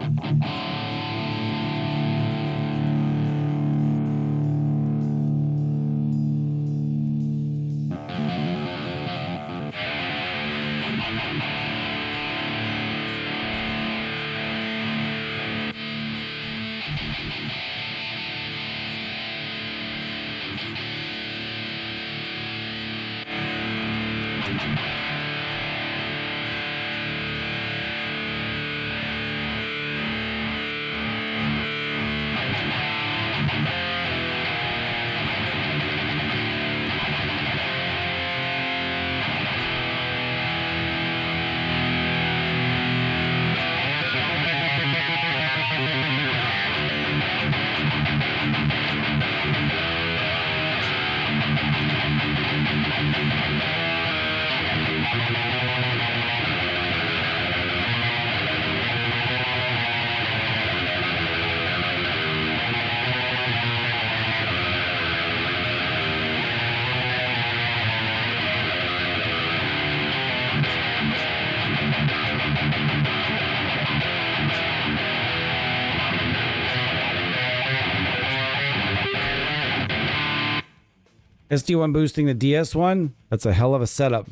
SD1 boosting the DS1. That's a hell of a setup.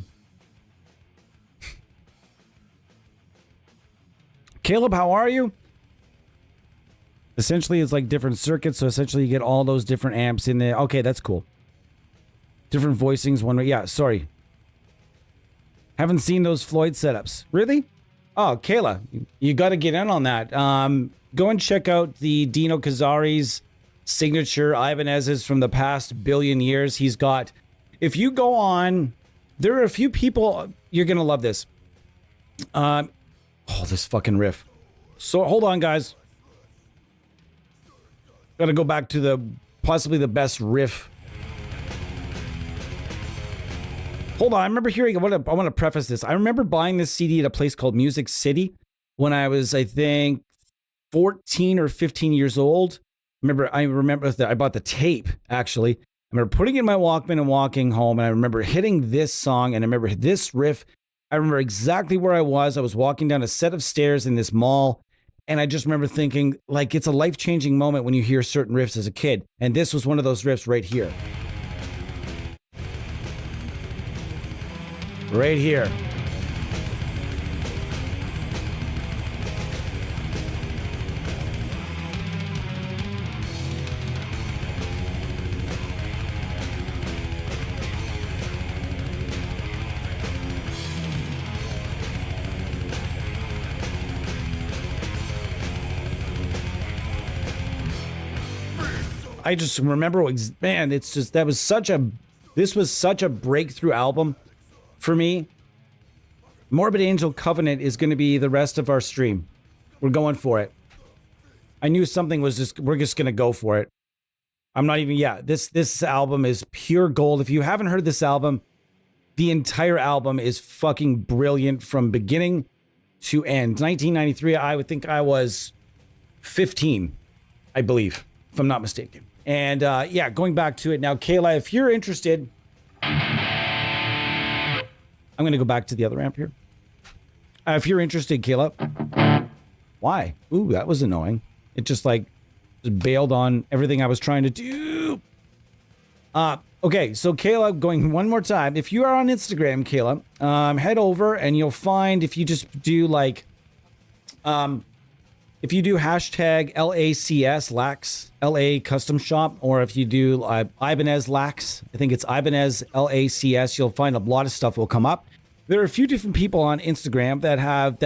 Caleb, how are you? Essentially, it's like different circuits. So essentially, you get all those different amps in there. Okay, that's cool. Different voicings. One way. Yeah, sorry. Haven't seen those Floyd setups. Really? Oh, Kayla, you got to get in on that. Go and check out the Dino Kazari's signature Ibanez's from the past billion years. He's got, if you go on, there are a few people, you're going to love this. Oh, this fucking riff. So hold on, guys. Got to go back to the, possibly the best riff. Hold on, I remember hearing, I want to preface this. I remember buying this CD at a place called Music City when I was, I think, 14 or 15 years old. I remember that I bought the tape, actually. I remember putting it in my Walkman and walking home, and I remember hitting this song, and I remember this riff. I remember exactly where I was. I was walking down a set of stairs in this mall, and I just remember thinking, like, it's a life-changing moment when you hear certain riffs as a kid. And this was one of those riffs right here. Right here. I just remember, man, it's just, this was such a breakthrough album for me. Morbid Angel Covenant is going to be the rest of our stream. We're going for it. I knew something was just, we're just going to go for it. I'm not even, yeah, this album is pure gold. If you haven't heard this album, the entire album is fucking brilliant from beginning to end. 1993, I would think I was 15, I believe, if I'm not mistaken. And yeah, going back to it now, Kayla, if you're interested, I'm going to go back to the other amp here. If you're interested, Kayla, why? Ooh, that was annoying. It just bailed on everything I was trying to do. Okay, so Kayla, going one more time. If you are on Instagram, Kayla, head over and you'll find, if you just do if you do hashtag LACS, Lax, LA Custom Shop, or if you do Ibanez Lax, I think it's Ibanez LACS, you'll find a lot of stuff will come up. There are a few different people on Instagram that have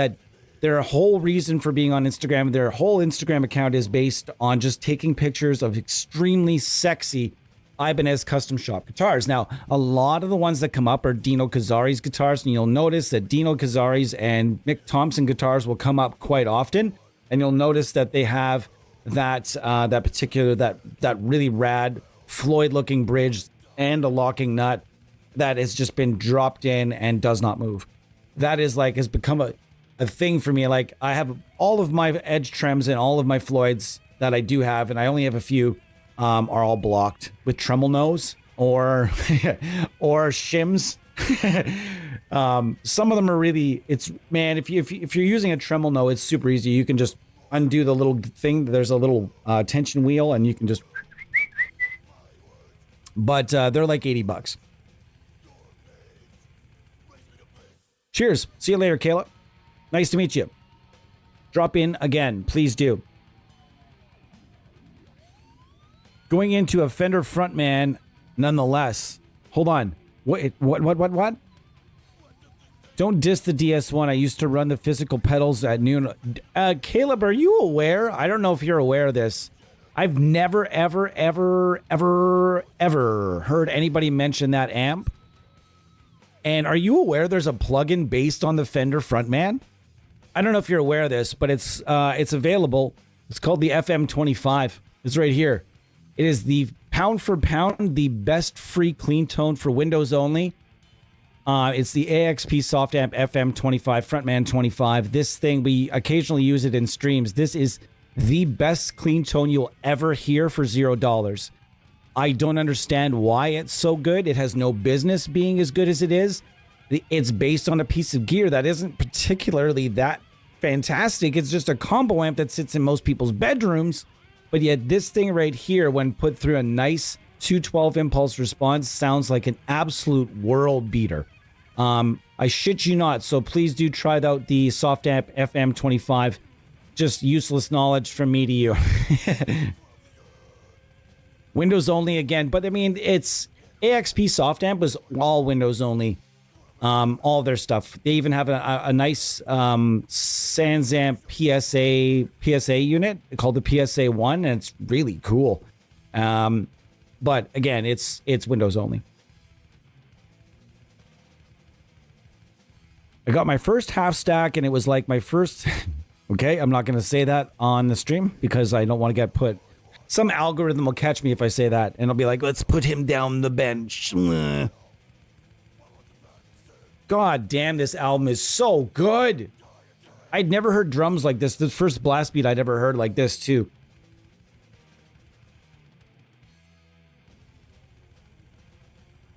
their whole reason for being on Instagram, their whole Instagram account is based on just taking pictures of extremely sexy Ibanez Custom Shop guitars. Now, a lot of the ones that come up are Dino Kazari's guitars, and you'll notice that Dino Kazari's and Mick Thompson guitars will come up quite often. And you'll notice that they have that really rad Floyd-looking bridge and a locking nut that has just been dropped in and does not move. That is has become a thing for me. Like, I have all of my edge trims and all of my Floyds that I do have, and I only have a few, are all blocked with tremolo nose or or shims. Some of them are really, if you're using a tremolo, it's super easy. You can just undo the little thing. There's a little tension wheel and you can just, but they're like $80. Cheers. See you later, Kayla. Nice to meet you. Drop in again, please do. Going into a Fender Frontman, nonetheless. Hold on. What? Don't diss the DS1. I used to run the physical pedals at noon. Caleb, are you aware? I don't know if you're aware of this. I've never, ever, ever, ever, ever heard anybody mention that amp. And are you aware there's a plugin based on the Fender Frontman? I don't know if you're aware of this, but it's available. It's called the FM25. It's right here. It is the pound for pound, the best free clean tone for Windows only. It's the AXP Soft Amp FM25, Frontman 25. This thing, we occasionally use it in streams. This is the best clean tone you'll ever hear for $0. I don't understand why it's so good. It has no business being as good as it is. It's based on a piece of gear that isn't particularly that fantastic. It's just a combo amp that sits in most people's bedrooms. But yet this thing right here, when put through a nice 212 impulse response, sounds like an absolute world beater. I shit you not. So please do try out the Soft Amp FM25. Just useless knowledge from me to you. Windows only again, but I mean, it's AXP Soft Amp was all Windows only. All their stuff. They even have a nice Sansamp PSA unit called the PSA 1, and it's really cool. But again, it's Windows only. I got my first half stack, and it was like my first... Okay, I'm not going to say that on the stream because I don't want to get put... Some algorithm will catch me if I say that, and it'll be like, let's put him down the bench. God damn, this album is so good. I'd never heard drums like this. The first blast beat I'd ever heard like this, too.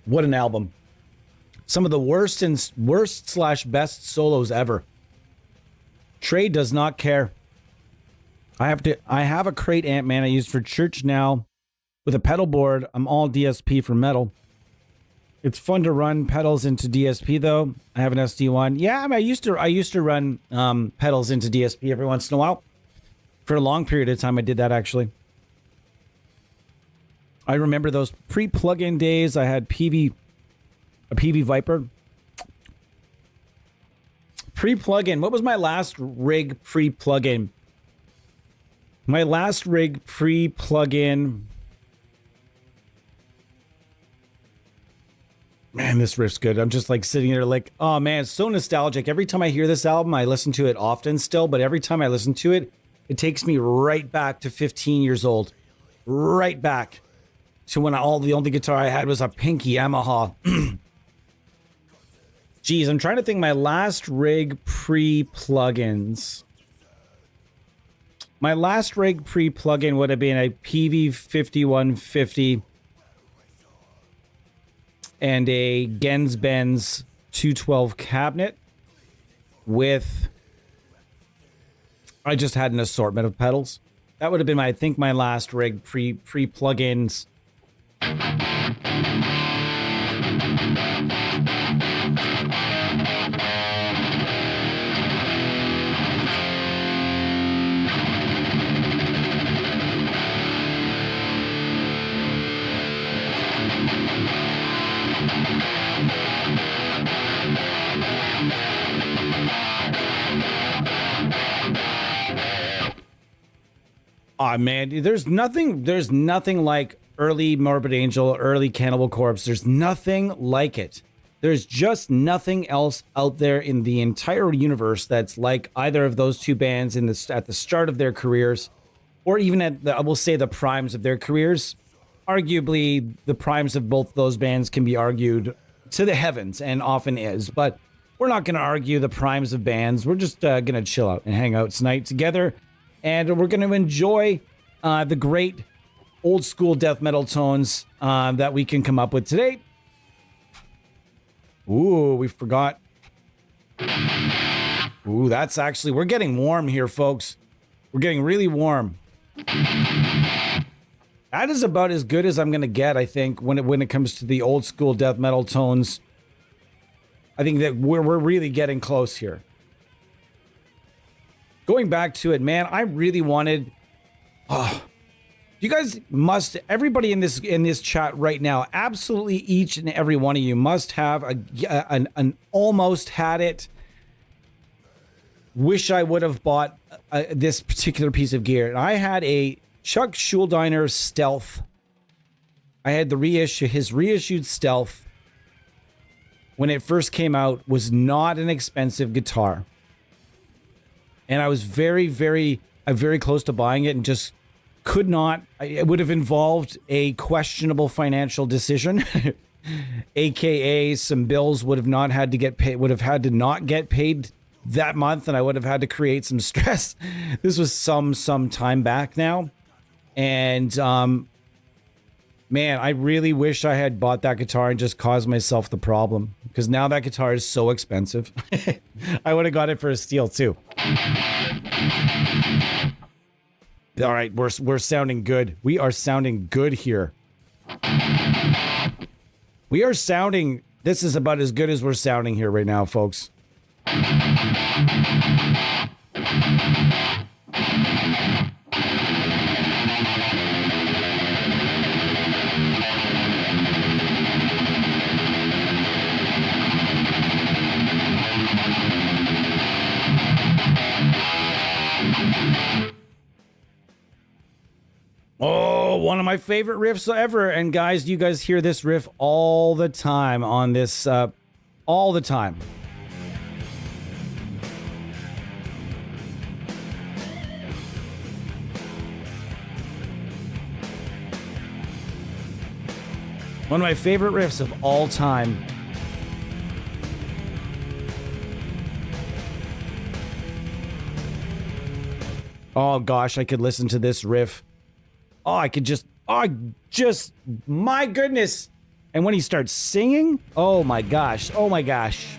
What an album. Some of the worst/best solos ever. Trey does not care. I have a crate amp, man, I use for church now with a pedal board. I'm all DSP for metal. It's fun to run pedals into DSP though. I have an SD1. Yeah, I mean, I used to run pedals into DSP every once in a while. For a long period of time, I did that actually. I remember those pre-plug-in days. I had a PV Viper. Pre-plug-in. What was my last rig pre-plug-in? My last rig pre-plug-in. Man, this riff's good. I'm just like sitting there like, oh man, it's so nostalgic. Every time I hear this album, I listen to it often still, but every time I listen to it, it takes me right back to 15 years old. Right back to when the only guitar I had was a Pinky Yamaha. Geez, I'm trying to think my last rig pre-plugins. My last rig pre-plugin would have been a PV5150 and a Gens-Benz 212 cabinet with... I just had an assortment of pedals. That would have been, I think, my last rig pre-plugins. Oh man, there's nothing like early Morbid Angel, early Cannibal Corpse. There's nothing like it. There's just nothing else out there in the entire universe that's like either of those two bands at the start of their careers, or even at I will say the primes of their careers. Arguably, the primes of both those bands can be argued to the heavens, and often is. But we're not going to argue the primes of bands. We're just going to chill out and hang out tonight together. And we're going to enjoy the great old school death metal tones that we can come up with today. Ooh, we forgot. Ooh, that's actually... We're getting warm here, folks. We're getting really warm. That is about as good as I'm going to get, I think, when it comes to the old school death metal tones. I think that we're really getting close here. Going back to it, man, I really wanted... Oh, You guys must, everybody in this chat right now, absolutely each and every one of you must have an almost had it. Wish I would have bought this particular piece of gear. And I had a Chuck Schuldiner Stealth. I had his reissued Stealth. When it first came out, was not an expensive guitar. And I was very close to buying it and just could not. It would have involved a questionable financial decision, aka some bills would have not had to get paid, would have had to not get paid that month, and I would have had to create some stress. This was some time back now, and man, I really wish I had bought that guitar and just caused myself the problem, because now that guitar is so expensive. I would have got it for a steal too. All right, we're sounding good. We are sounding good here. We are sounding, this is about as good as we're sounding here right now, folks. Oh, one of my favorite riffs ever. And guys, you guys hear this riff all the time on this, all the time. One of my favorite riffs of all time. Oh gosh, I could listen to this riff. Oh, I could just, my goodness. And when he starts singing, oh my gosh, oh my gosh.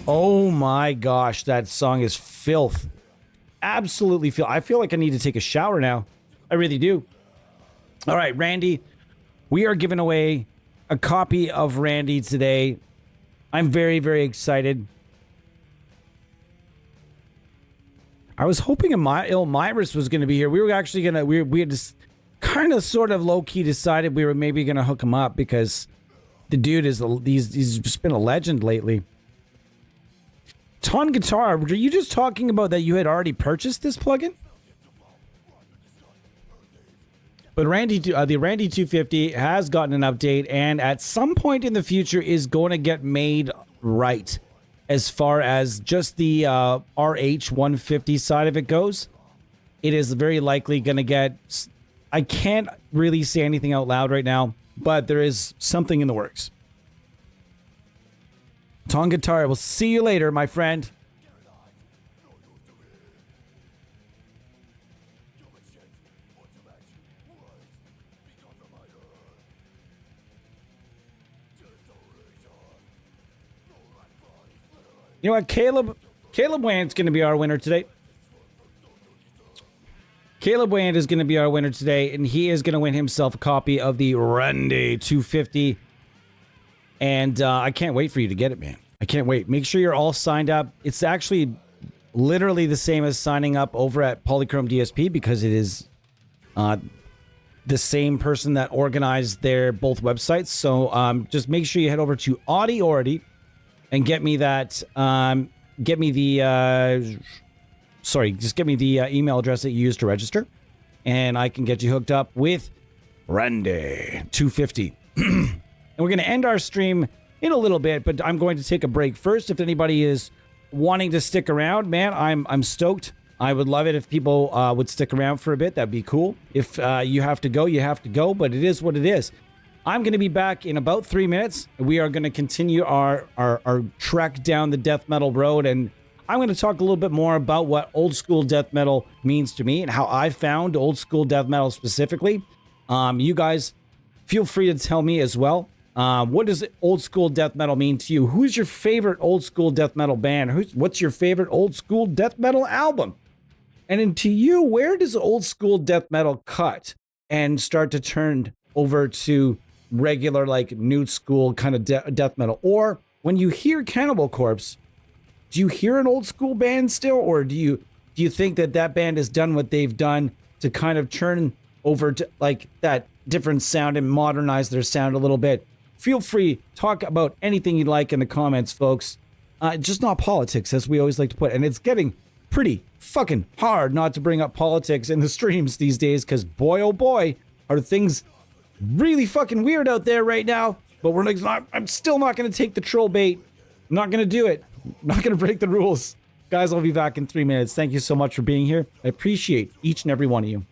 Oh my gosh, that song is filth. Absolutely filth. I feel like I need to take a shower now. I really do. All right, Randy, we are giving away a copy of Randy today. I'm very excited. I was hoping Elmyrus was going to be here. We were actually going to, we had just kind of sort of low-key decided we were maybe going to hook him up because the dude is, he's just been a legend lately. Ton Guitar, were you just talking about that you had already purchased this plugin? But Randy, the Randy 250 has gotten an update, and at some point in the future is going to get made right as far as just the RH 150 side of it goes. It is very likely going to get, I can't really say anything out loud right now, but there is something in the works. Ton Guitar, we'll see you later, my friend. You know what, Caleb Wand's going to be our winner today. Caleb Wand is going to be our winner today, and he is going to win himself a copy of the Randy 250. And I can't wait for you to get it, man. I can't wait. Make sure you're all signed up. It's actually literally the same as signing up over at Polychrome DSP because it is the same person that organized their both websites. So just make sure you head over to Audiority and get me that, get me the email address that you used to register, and I can get you hooked up with Randy 250. And we're going to end our stream in a little bit, but I'm going to take a break first. If anybody is wanting to stick around, man, I'm stoked. I would love it if people would stick around for a bit. That'd be cool. If you have to go, you have to go, but it is what it is. I'm going to be back in about 3 minutes. We are going to continue our trek down the death metal road, and I'm going to talk a little bit more about what old school death metal means to me and how I found old school death metal specifically. You guys, feel free to tell me as well. What does old school death metal mean to you? Who's your favorite old school death metal band? What's your favorite old school death metal album? And then to you, where does old school death metal cut and start to turn over to regular, like new school kind of death metal? Or when you hear Cannibal Corpse, do you hear an old school band still, or do you think that that band has done what they've done to kind of turn over to like that different sound and modernize their sound a little bit? Feel free, talk about anything you'd like in the comments, folks. Just not politics, as we always like to put. And it's getting pretty fucking hard not to bring up politics in the streams these days, because boy, oh boy, are things really fucking weird out there right now. But I'm still not going to take the troll bait. I'm not going to do it. I'm not going to break the rules. Guys, I'll be back in 3 minutes. Thank you so much for being here. I appreciate each and every one of you.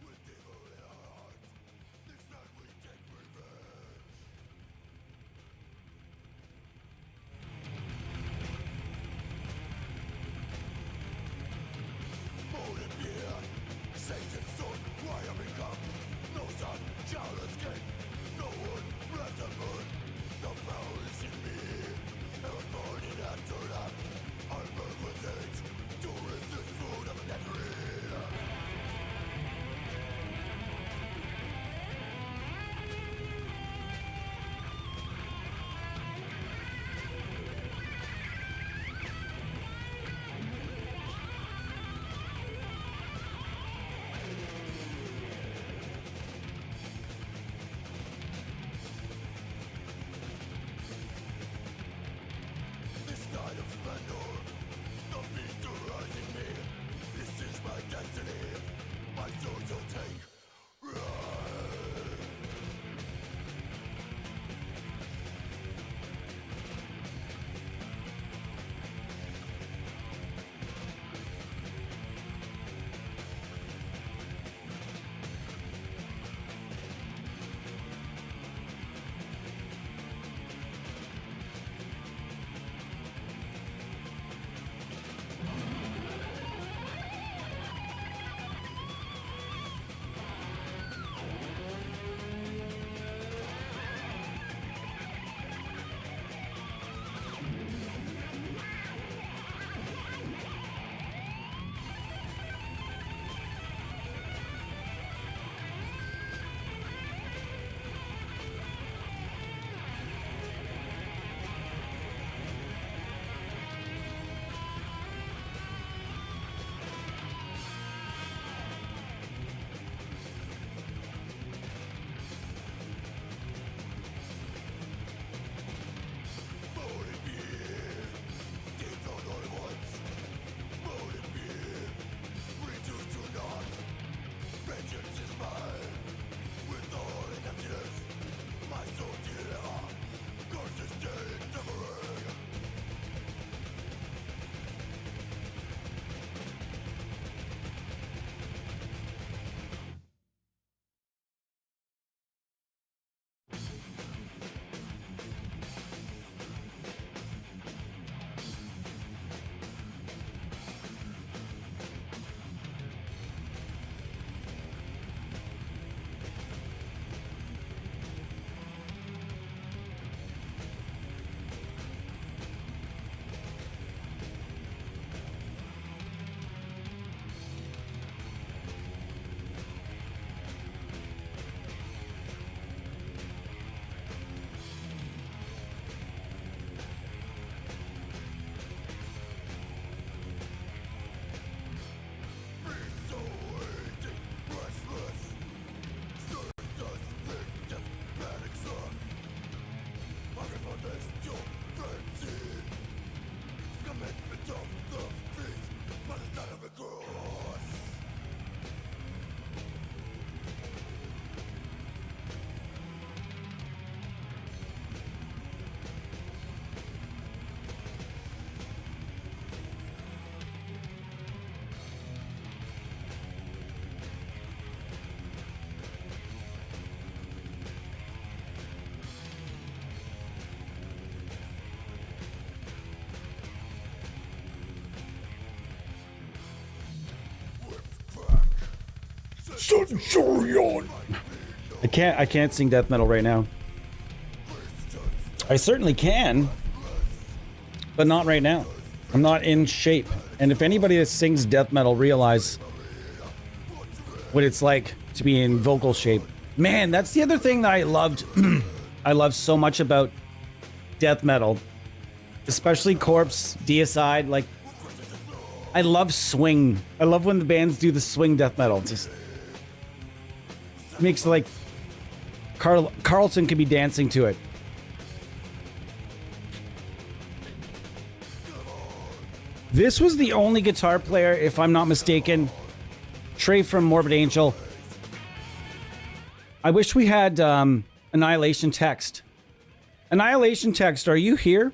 Centurion. I can't sing death metal right now. I certainly can, but not right now. I'm not in shape. And if anybody that sings death metal realize what it's like to be in vocal shape. Man, that's the other thing that I loved. I love so much about death metal especially Corpse, Deicide. Like, I love swing. I love when the bands do the swing death metal. Just makes like Carlton could be dancing to it. This was the only guitar player, if I'm not mistaken. Trey from Morbid Angel. I wish we had Annihilation Text. Annihilation Text, are you here?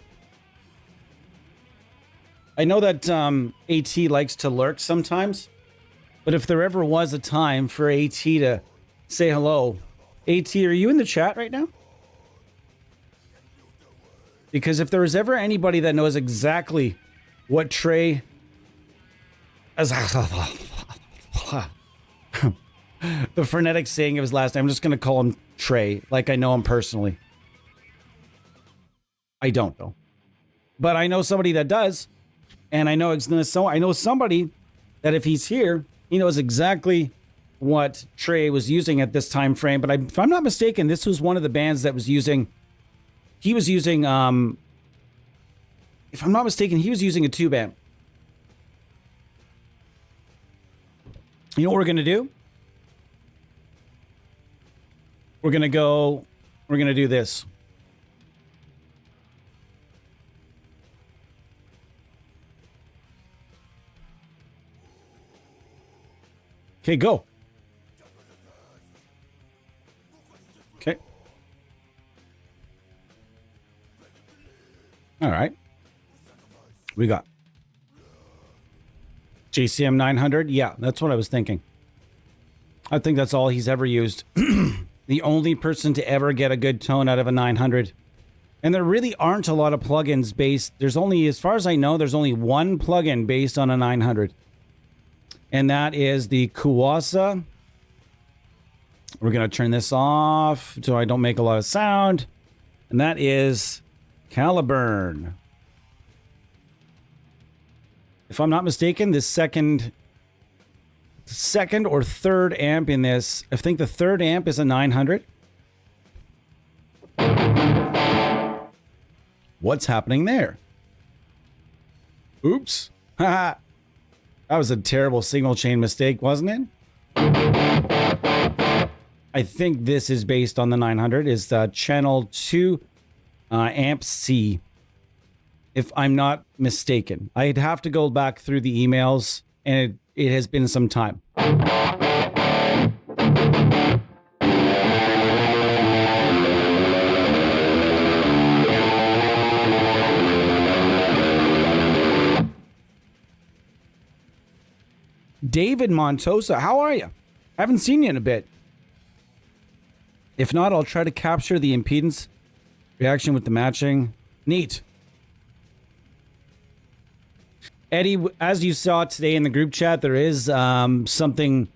I know that AT likes to lurk sometimes, but if there ever was a time for AT to say hello, AT, are you in the chat right now? Because if there was ever anybody that knows exactly what Trey... the frenetic saying of his last name, I'm just going to call him Trey, like I know him personally. I don't, though. But I know somebody that does. And I know I know somebody that if he's here, he knows exactly what Trey was using at this time frame. But if I'm not mistaken, this was one of the bands that was using... He was using... if I'm not mistaken, he was using a tube amp. You know what we're going to do? We're going to do this. Okay, go. Okay. All right. We got JCM 900. Yeah, that's what I was thinking. I think that's all he's ever used. The only person to ever get a good tone out of a 900. And there really aren't a lot of plugins based. There's only, as far as I know, there's only one plugin based on a 900. And that is the Kuwasa. We're going to turn this off so I don't make a lot of sound. And that is Caliburn. If I'm not mistaken, the second or third amp in this, I think the third amp is a 900. What's happening there? Oops. Haha. That was a terrible signal chain mistake, wasn't it? I think this is based on the 900. Is channel 2 amp C, if I'm not mistaken. I'd have to go back through the emails, and it has been some time. David Montosa, how are you? Haven't seen you in a bit. If not, I'll try to capture the impedance reaction with the matching. Neat. Eddie, as you saw today in the group chat, there is something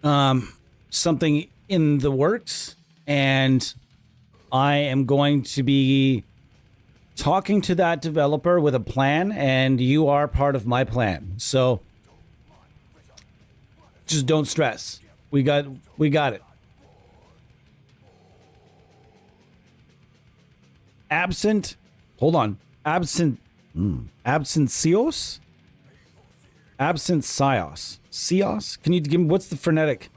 in the works, and I am going to be talking to that developer with a plan, and you are part of my plan. So just don't stress. We got it. Absent. Hold on. Absent. Absent-Sios? Absent-Sios. Sios? Can you give me, what's the frenetic?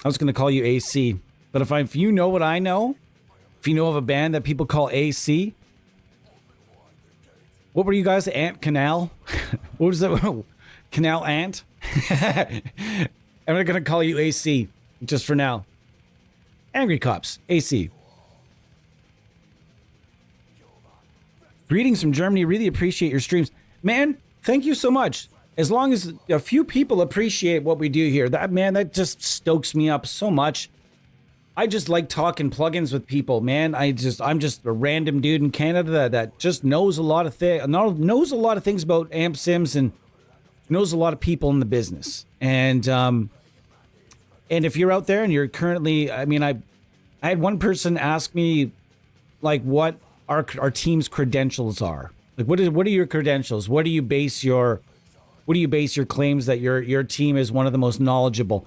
I was going to call you AC. But if you know what I know, if you know of a band that people call AC, what were you guys? Ant Canal? What was that? Canal Ant? I'm not going to call you AC just for now. Angry Cops. AC. Greetings from Germany. Really appreciate your streams. Man, thank you so much. As long as a few people appreciate what we do here, that just stokes me up so much. I just like talking plugins with people, man. I'm just a random dude in Canada that just knows a lot of things about amp sims and knows a lot of people in the business. And if you're out there and you're currently, I had one person ask me like what our team's credentials are. Like what are your credentials? What do you base your claims that your team is one of the most knowledgeable?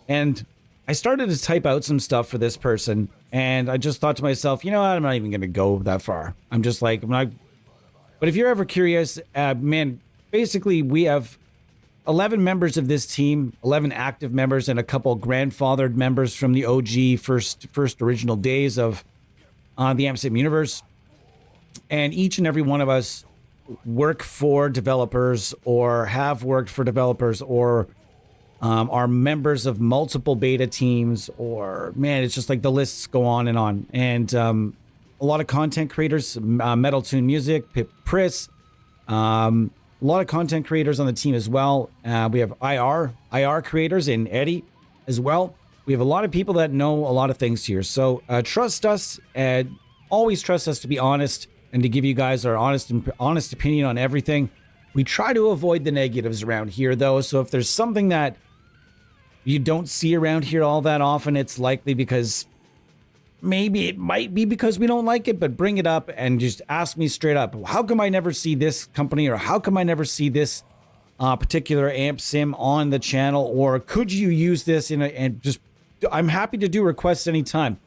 And I started to type out some stuff for this person, and I just thought to myself, you know what? I'm not even going to go that far. I'm just like, I'm not. But if you're ever curious, man, basically we have 11 members of this team, 11 active members, and a couple grandfathered members from the OG first original days of the AmpSim universe. And each and every one of us work for developers or have worked for developers or are members of multiple beta teams, or man, it's just like the lists go on. And a lot of content creators, Metal Tune Music, Pip Priss, a lot of content creators on the team as well. We have IR creators in Eddie as well. We have a lot of people that know a lot of things here. So trust us, and always trust us to be honest and to give you guys our honest opinion on everything. We try to avoid the negatives around here, though. So if there's something that you don't see around here all that often, it's likely because maybe it might be because we don't like it, but bring it up and just ask me straight up. How come I never see this company, or how come I never see this particular AmpSim on the channel? Or could you use this I'm happy to do requests anytime.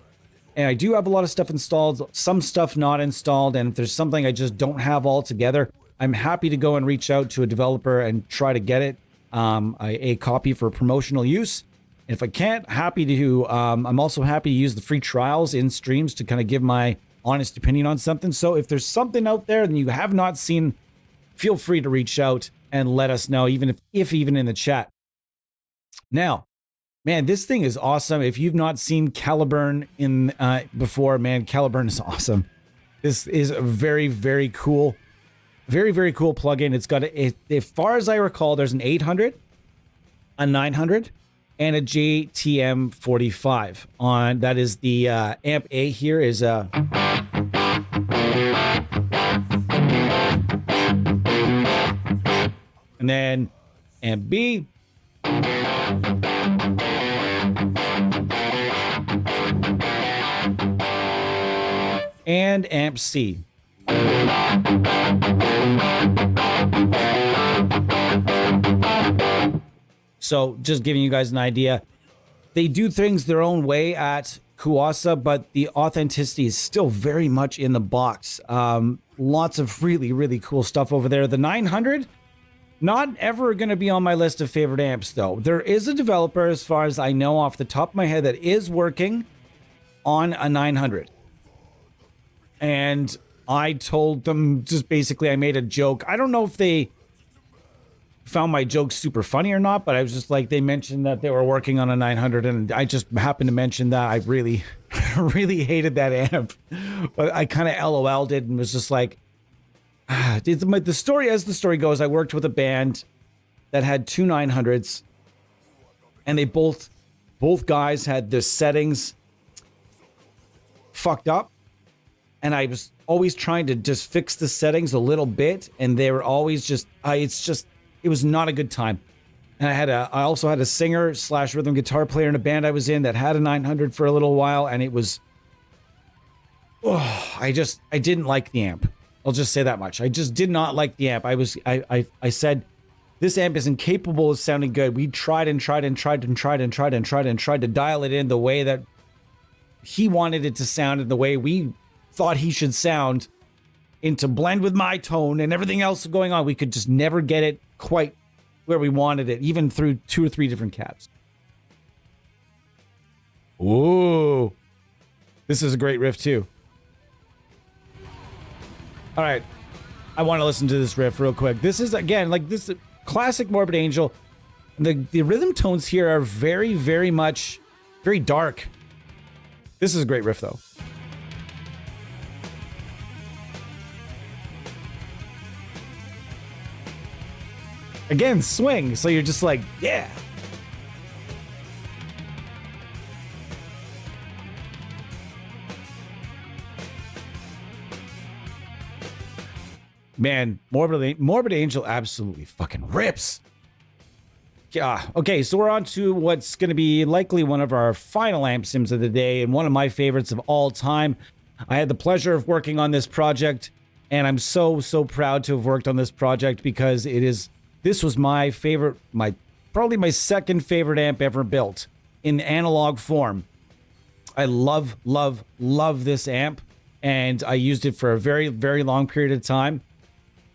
And I do have a lot of stuff installed, some stuff not installed. And if there's something I just don't have all together, I'm happy to go and reach out to a developer and try to get it. A copy for promotional use. If I can't, happy to. I'm also happy to use the free trials in streams to kind of give my honest opinion on something. So if there's something out there that you have not seen, feel free to reach out and let us know, even if even in the chat. Now, man, this thing is awesome. If you've not seen Caliburn before, man, Caliburn is awesome. This is a very, very cool. Very, very cool plugin. It's got, as far as I recall, there's an 800, a 900, and a JTM 45 on. That is the amp A here is and then amp B. And amp C. So just giving you guys an idea, they do things their own way at Kuasa, but the authenticity is still very much in the box. Lots of really, really cool stuff over there. The 900, not ever going to be on my list of favorite amps, though. There is a developer, as far as I know off the top of my head, that is working on a 900. And I told them, just basically, I made a joke. I don't know if they found my joke super funny or not, but I was just like, they mentioned that they were working on a 900, and I just happened to mention that. I really, really hated that amp. But I kind of LOL'd it and was just like, the story, as the story goes, I worked with a band that had two 900s, and they both guys had their settings fucked up. And I was always trying to just fix the settings a little bit, and they were always just, it was not a good time. And I also had a singer / rhythm guitar player in a band I was in that had a 900 for a little while, and it was, I didn't like the amp. I'll just say that much. I just did not like the amp. I said, this amp is incapable of sounding good. We tried to dial it in the way that he wanted it to sound, and the way we thought he should sound, and to blend with my tone and everything else going on. We could just never get it quite where we wanted it, even through 2 or 3 different cabs. Ooh, this is a great riff too. All right, I want to listen to this riff real quick. This is, again, like this classic Morbid Angel. The rhythm tones here are very, very much, very dark. This is a great riff though. Again, swing, so you're just like, yeah. Man, Morbid Angel absolutely fucking rips. Yeah. Okay, so we're on to what's going to be likely one of our final amp sims of the day, and one of my favorites of all time. I had the pleasure of working on this project, and I'm so proud to have worked on this project, because this was my favorite, probably my second favorite amp ever built in analog form. I love, love, love this amp, and I used it for a very, very long period of time.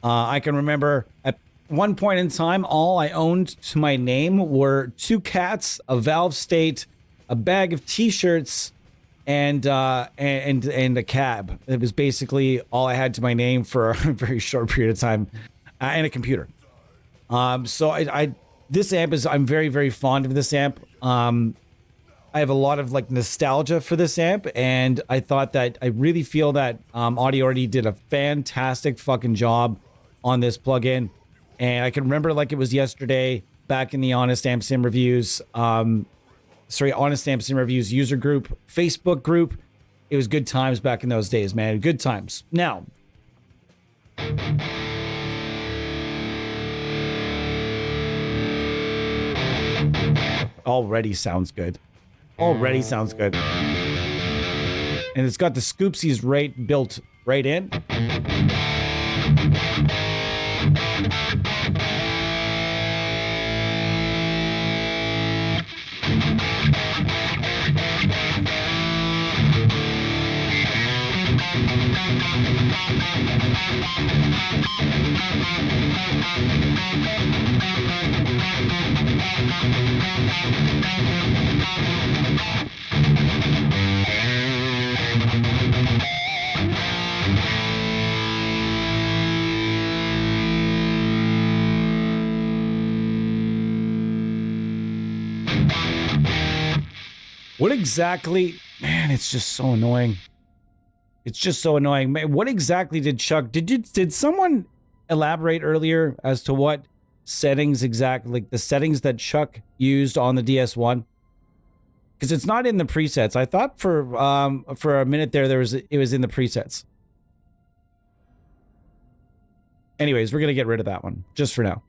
I can remember at one point in time, all I owned to my name were 2 cats, a Valvestate, a bag of t-shirts, and a cab. It was basically all I had to my name for a very short period of time, and a computer. So this amp is, I'm very, very fond of this amp. I have a lot of like nostalgia for this amp, and I thought that I really feel that Audiority did a fantastic fucking job on this plugin. And I can remember like it was yesterday back in the Honest Amp Sim Reviews, Honest Amp Sim Reviews user group, Facebook group. It was good times back in those days, man. Good times. Now, already sounds good. Already sounds good. And it's got the scoopsies built right in. What exactly, man, it's just so annoying. It's just so annoying. Man, what exactly did Chuck, did someone elaborate earlier as to what settings exactly, like the settings that Chuck used on the DS1? Because it's not in the presets. I thought for a minute there it was in the presets. Anyways, we're gonna get rid of that one just for now.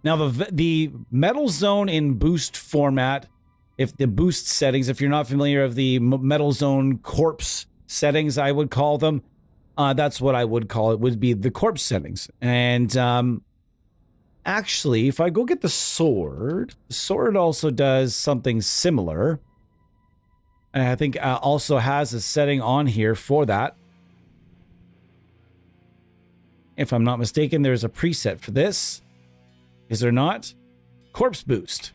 Now the Metal Zone in boost format, if the boost settings, if you're not familiar with the Metal Zone corpse settings, I would call them. That's what I would call it, would be the corpse settings. And actually, if I go get the sword also does something similar. And I think also has a setting on here for that. If I'm not mistaken, there's a preset for this. Is there not? Corpse boost.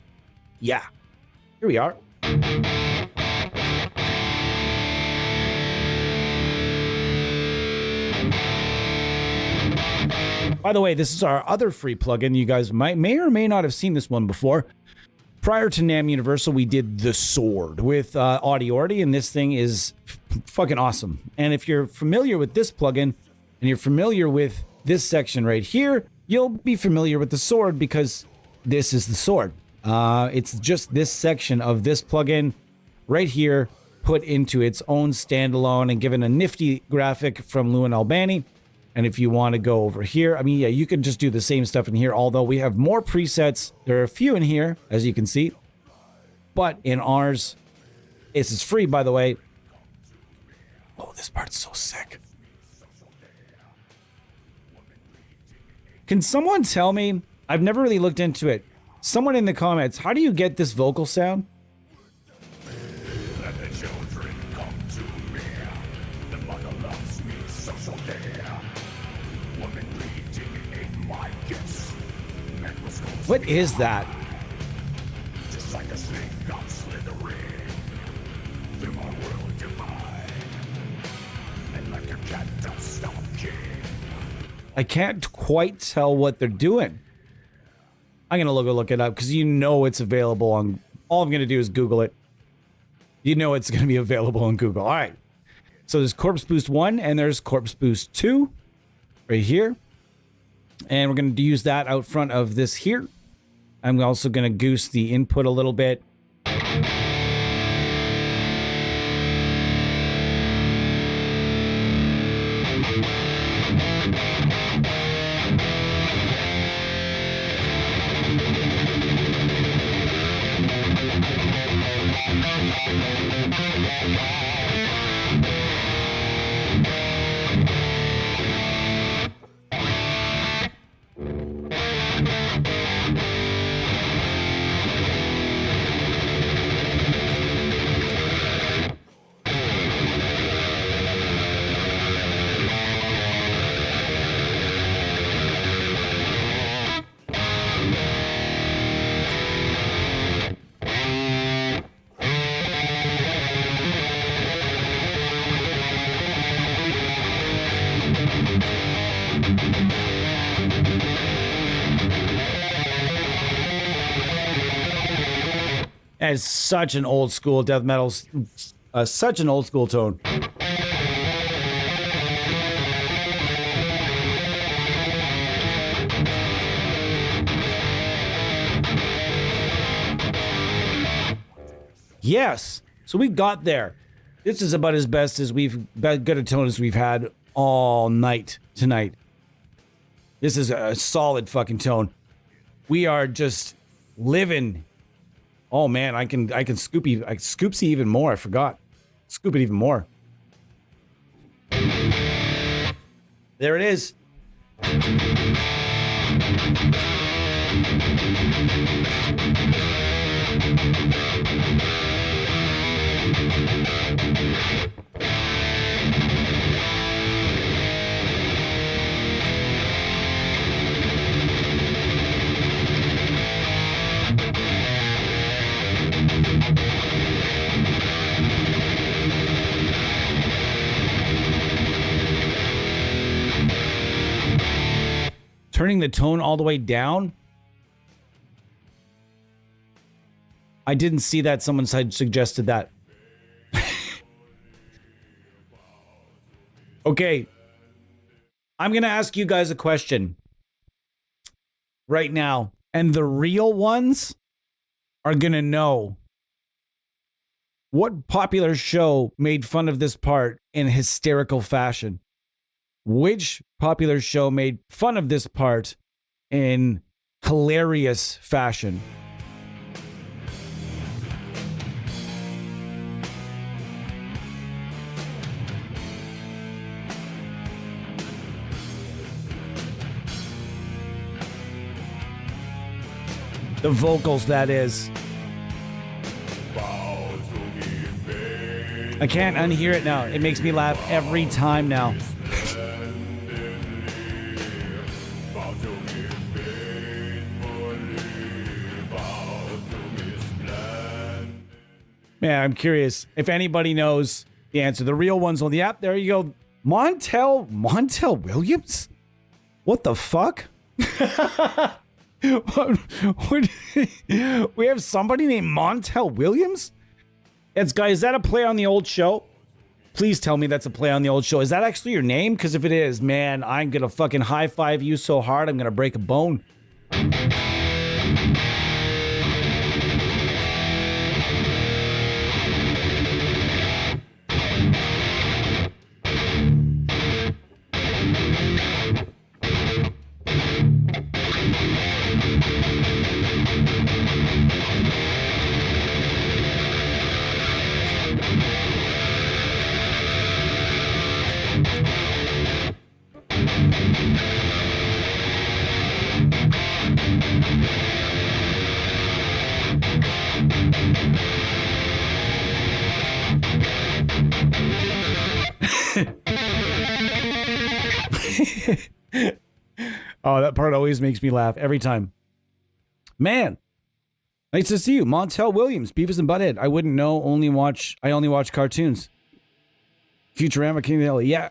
Yeah. Here we are. By the way, this is our other free plugin. You guys may or may not have seen this one before. Prior to NAMM Universal, we did the sword with Audiority, and this thing is fucking awesome. And if you're familiar with this plugin, and you're familiar with this section right here, you'll be familiar with the sword because this is the sword. It's just this section of this plugin right here put into its own standalone and given a nifty graphic from Lewin Albani. And if you want to go over here, I mean, yeah, you can just do the same stuff in here, although we have more presets. There are a few in here, as you can see. But in ours, this is free, by the way. Oh, this part's so sick. Can someone tell me? I've never really looked into it. Someone in the comments, how do you get this vocal sound? Let the children come to me. The mother loves me, so shall they. Woman bleeding in my gifts. What is that? Just like a snake, I'm slithering through my world divine. And like a cat, I'm stalking. I can't quite tell what they're doing. I'm going to look it up because you know it's available on... All I'm going to do is Google it. You know it's going to be available on Google. All right. So there's Corpse Boost 1 and there's Corpse Boost 2 right here. And we're going to use that out front of this here. I'm also going to goose the input a little bit. That is such an old school death metal, such an old school tone. Yes, so we got there. This is about as best as good a tone as we've had all night tonight. This is a solid fucking tone. We are just living. Oh man, I can scoopsy even more. I forgot. Scoop it even more. There it is. Turning the tone all the way down. I didn't see that. Someone suggested that. Okay. I'm going to ask you guys a question right now. And the real ones are going to know what popular show made fun of this part in hysterical fashion. Which popular show made fun of this part in hilarious fashion? The vocals, that is. I can't unhear it now. It makes me laugh every time now. Man, I'm curious if anybody knows the answer. The real ones on the app. There you go. Montel Williams? What the fuck? We have somebody named Montel Williams? Is that a play on the old show? Please tell me that's a play on the old show. Is that actually your name? Because if it is, man, I'm going to fucking high five you so hard I'm going to break a bone. Oh, that part always makes me laugh every time. Man, nice to see you, Montel Williams, Beavis and Butthead. I wouldn't know. I only watch cartoons. Futurama, King of the Hill. Yeah,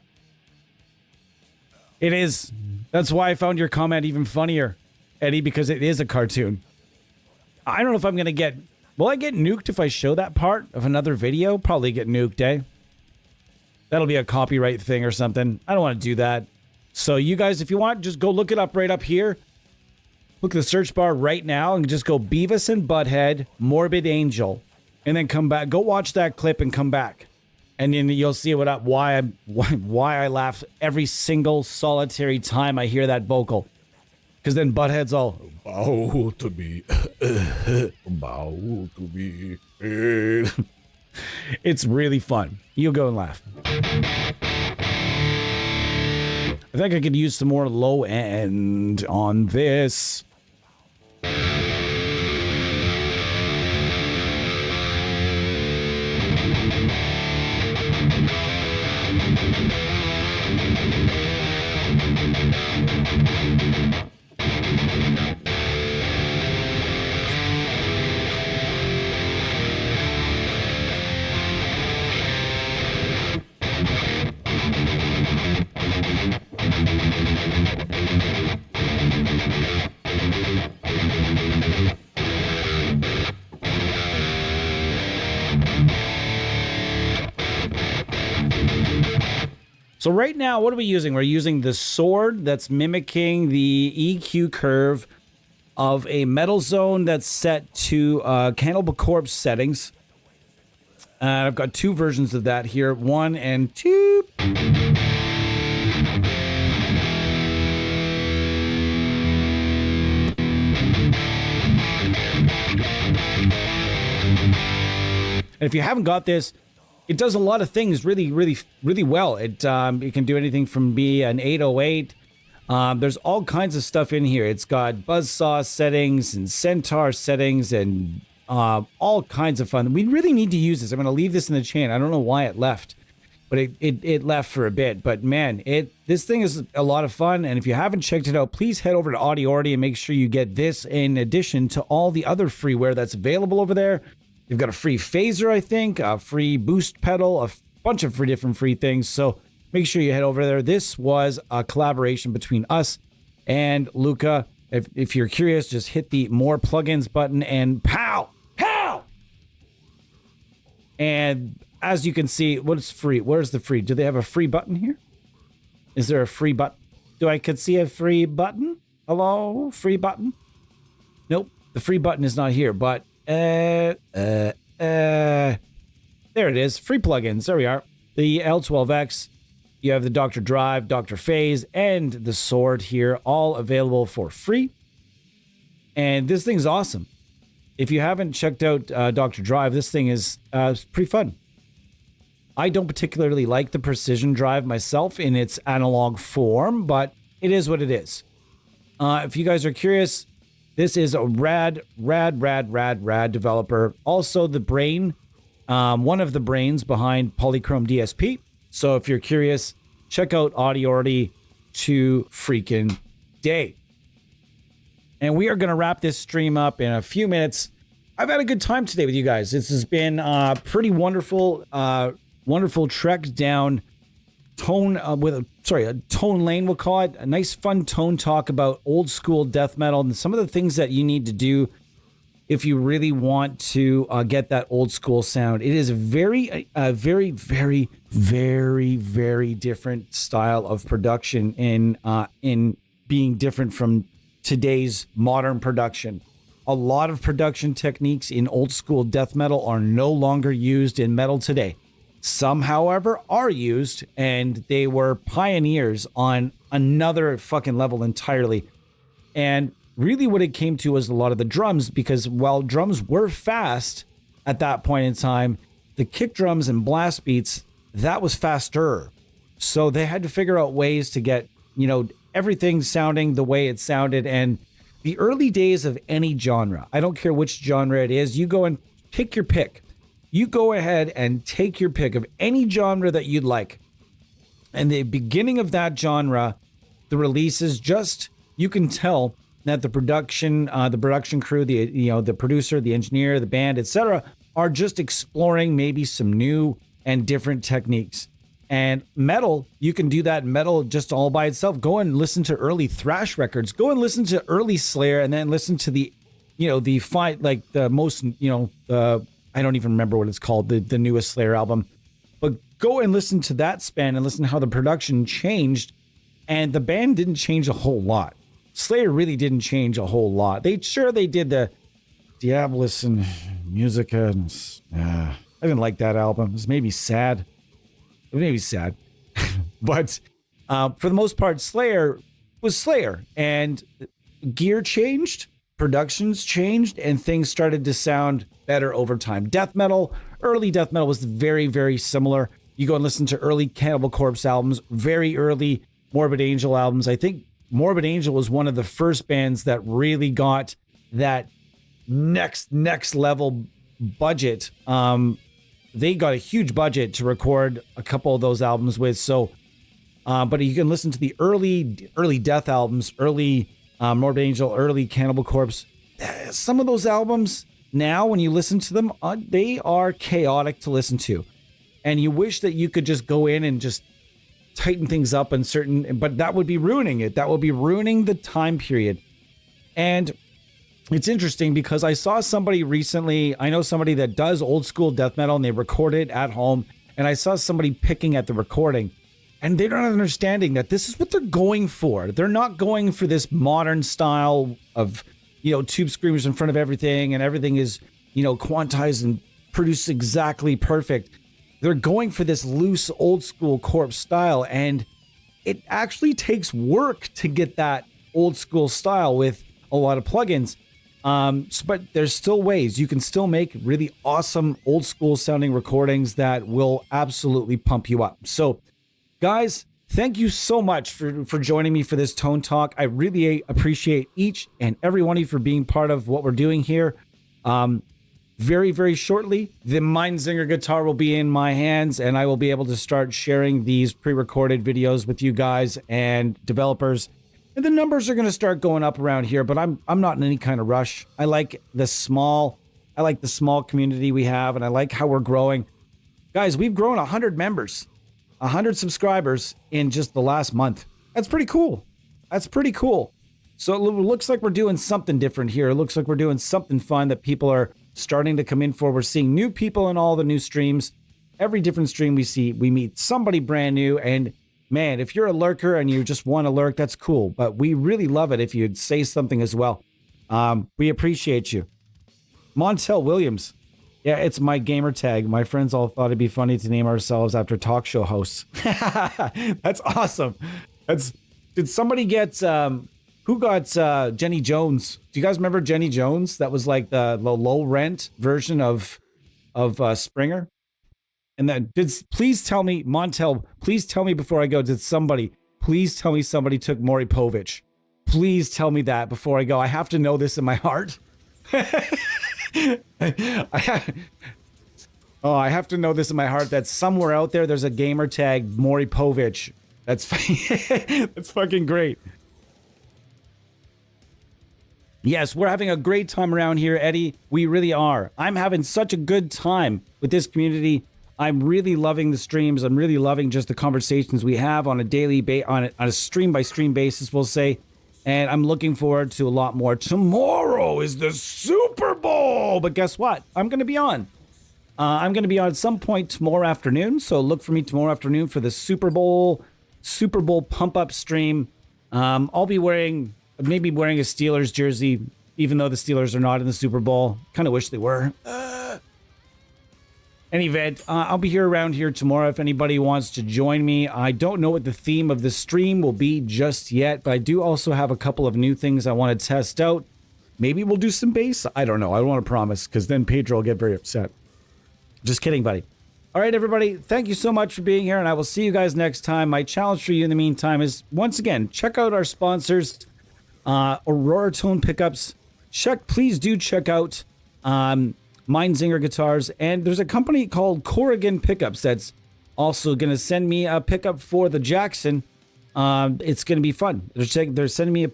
it is. That's why I found your comment even funnier, Eddie, because it is a cartoon. I don't know if I'm gonna get. Will I get nuked if I show that part of another video? Probably get nuked, eh? That'll be a copyright thing or something. I don't want to do that. So you guys, if you want, just go look it up right up here. Look at the search bar right now and just go Beavis and Butthead, Morbid Angel. And then come back. Go watch that clip and come back. And then you'll see why I laugh every single solitary time I hear that vocal. Because then Butthead's all, bow to me. Bow to me. It's really fun. You'll go and laugh. I think I could use some more low end on this. So right now, what are we using? We're using the sword that's mimicking the EQ curve of a metal zone that's set to Cannibal Corpse settings. I've got two versions of that here, 1 and 2. And if you haven't got this, it does a lot of things really, really, really well. It can do anything from be an 808. There's all kinds of stuff in here. It's got buzzsaw settings and centaur settings and all kinds of fun. We really need to use this. I'm going to leave this in the chain. I don't know why it left, but it left for a bit. But man, this thing is a lot of fun. And if you haven't checked it out, please head over to Audiority and make sure you get this in addition to all the other freeware that's available over there. You've got a free phaser, I think, a free boost pedal, a bunch of different free things. So make sure you head over there. This was a collaboration between us and Luca. If you're curious, just hit the more plugins button and pow, pow. And as you can see, what's free? Where's the free? Do they have a free button here? Is there a free button? I could see a free button? Hello? Free button? Nope. The free button is not here, but there it is. Free plugins. There we are. The L12X. You have the Dr. Drive, Dr. Phase, and the Sword here, all available for free. And this thing's awesome. If you haven't checked out Dr. Drive, this thing is pretty fun. I don't particularly like the Precision Drive myself in its analog form, but it is what it is. If you guys are curious, this is a rad developer. Also the brain, one of the brains behind Polychrome DSP. So if you're curious, check out Audiority to freaking day. And we are going to wrap this stream up in a few minutes. I've had a good time today with you guys. This has been pretty wonderful, wonderful trek down tone a tone lane, we'll call it. A nice fun tone talk about old school death metal and some of the things that you need to do if you really want to get that old school sound. It is a very different style of production in being different from today's modern production. A lot of production techniques in old school death metal are no longer used in metal today. Some, however, are used, and they were pioneers on another fucking level entirely. And really what it came to was a lot of the drums, because while drums were fast at that point in time, the kick drums and blast beats, that was faster. So they had to figure out ways to get, everything sounding the way it sounded. And the early days of any genre, I don't care which genre it is, you go and pick your pick. You go ahead and take your pick of any genre that you'd like. And the beginning of that genre, the releases, you can tell that the production crew, the producer, the engineer, the band, etc., are just exploring maybe some new and different techniques. And metal, you can do that metal just all by itself. Go and listen to early thrash records. Go and listen to early Slayer, and then listen to the most, I don't even remember what it's called, the newest Slayer album. But go and listen to that span and listen to how the production changed. And the band didn't change a whole lot. Slayer really didn't change a whole lot. They did the Diabolus and Musica. I didn't like that album. It was maybe sad. But for the most part, Slayer was Slayer. And gear changed, productions changed, and things started to sound better over time. Early death metal was very, very similar. You go and listen to early Cannibal Corpse albums, very early Morbid Angel albums. I think Morbid Angel was one of the first bands that really got that next level budget. They got a huge budget to record a couple of those albums with. So, but you can listen to the early death albums, early Morbid Angel, early Cannibal Corpse. Some of those albums now, when you listen to them, they are chaotic to listen to. And you wish that you could just go in and just tighten things up but that would be ruining it. That would be ruining the time period. And it's interesting because I saw somebody recently, I know somebody that does old school death metal and they record it at home. And I saw somebody picking at the recording. And they're not understanding that this is what they're going for. They're not going for this modern style of, tube screamers in front of everything and everything is, quantized and produced exactly perfect. They're going for this loose, old school corpse style. And it actually takes work to get that old school style with a lot of plugins. But there's still ways you can still make really awesome old school sounding recordings that will absolutely pump you up. So guys, thank you so much for joining me for this Tone Talk. I really appreciate each and every one of you for being part of what we're doing here. Very, very shortly, the Meinzinger guitar will be in my hands and I will be able to start sharing these pre-recorded videos with you guys and developers. And the numbers are going to start going up around here, but I'm not in any kind of rush. I like the small community we have, and I like how we're growing. Guys, we've grown 100 members, 100 subscribers in just the last month. That's pretty cool. So it looks like we're doing something different here. It looks like we're doing something fun that people are starting to come in for. We're seeing new people in all the new streams. Every different stream we see, we meet somebody brand new, and man, if you're a lurker and you just want to lurk, that's cool. But we really love it if you'd say something as well. We appreciate you. Montel Williams. Yeah, it's my gamer tag. My friends all thought it'd be funny to name ourselves after talk show hosts. That's awesome. Did somebody get, who got Jenny Jones? Do you guys remember Jenny Jones? That was like the low rent version of Springer. And then please tell me, Montel, please tell me before I go, please tell me somebody took Maury Povich. Please tell me that before I go. I have to know this in my heart. I have to know this in my heart that somewhere out there, there's a gamer tag Maury Povich. That's that's fucking great. Yes, we're having a great time around here, Eddie. We really are. I'm having such a good time with this community. I'm really loving the streams. I'm really loving just the conversations we have on a daily on a stream by stream basis, we'll say. And I'm looking forward to a lot more. Tomorrow is the Super Bowl. But guess what? I'm going to be on. I'm going to be on at some point tomorrow afternoon. So look for me tomorrow afternoon for the Super Bowl pump up stream. I'll be maybe wearing a Steelers jersey, even though the Steelers are not in the Super Bowl. Kind of wish they were. Any event, I'll be here around here tomorrow if anybody wants to join me. I don't know what the theme of the stream will be just yet, but I do also have a couple of new things I want to test out. Maybe we'll do some bass. I don't know. I don't want to promise because then Pedro will get very upset. Just kidding, buddy. All right, everybody. Thank you so much for being here, and I will see you guys next time. My challenge for you in the meantime is, once again, check out our sponsors, Aurora Tone Pickups. Please do check out Meinzinger guitars, and there's a company called Corrigan Pickups that's also going to send me a pickup for the Jackson. It's going to be fun. They're sending me a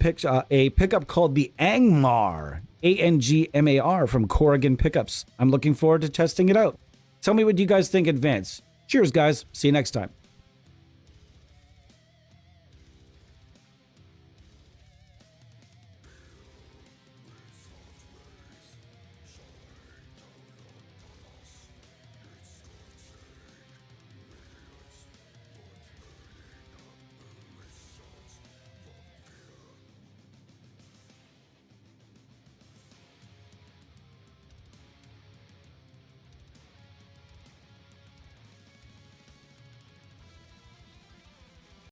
pickup called the Angmar, Angmar from Corrigan Pickups. I'm looking forward to testing it out. Tell me what you guys think in advance. Cheers, guys. See you next time.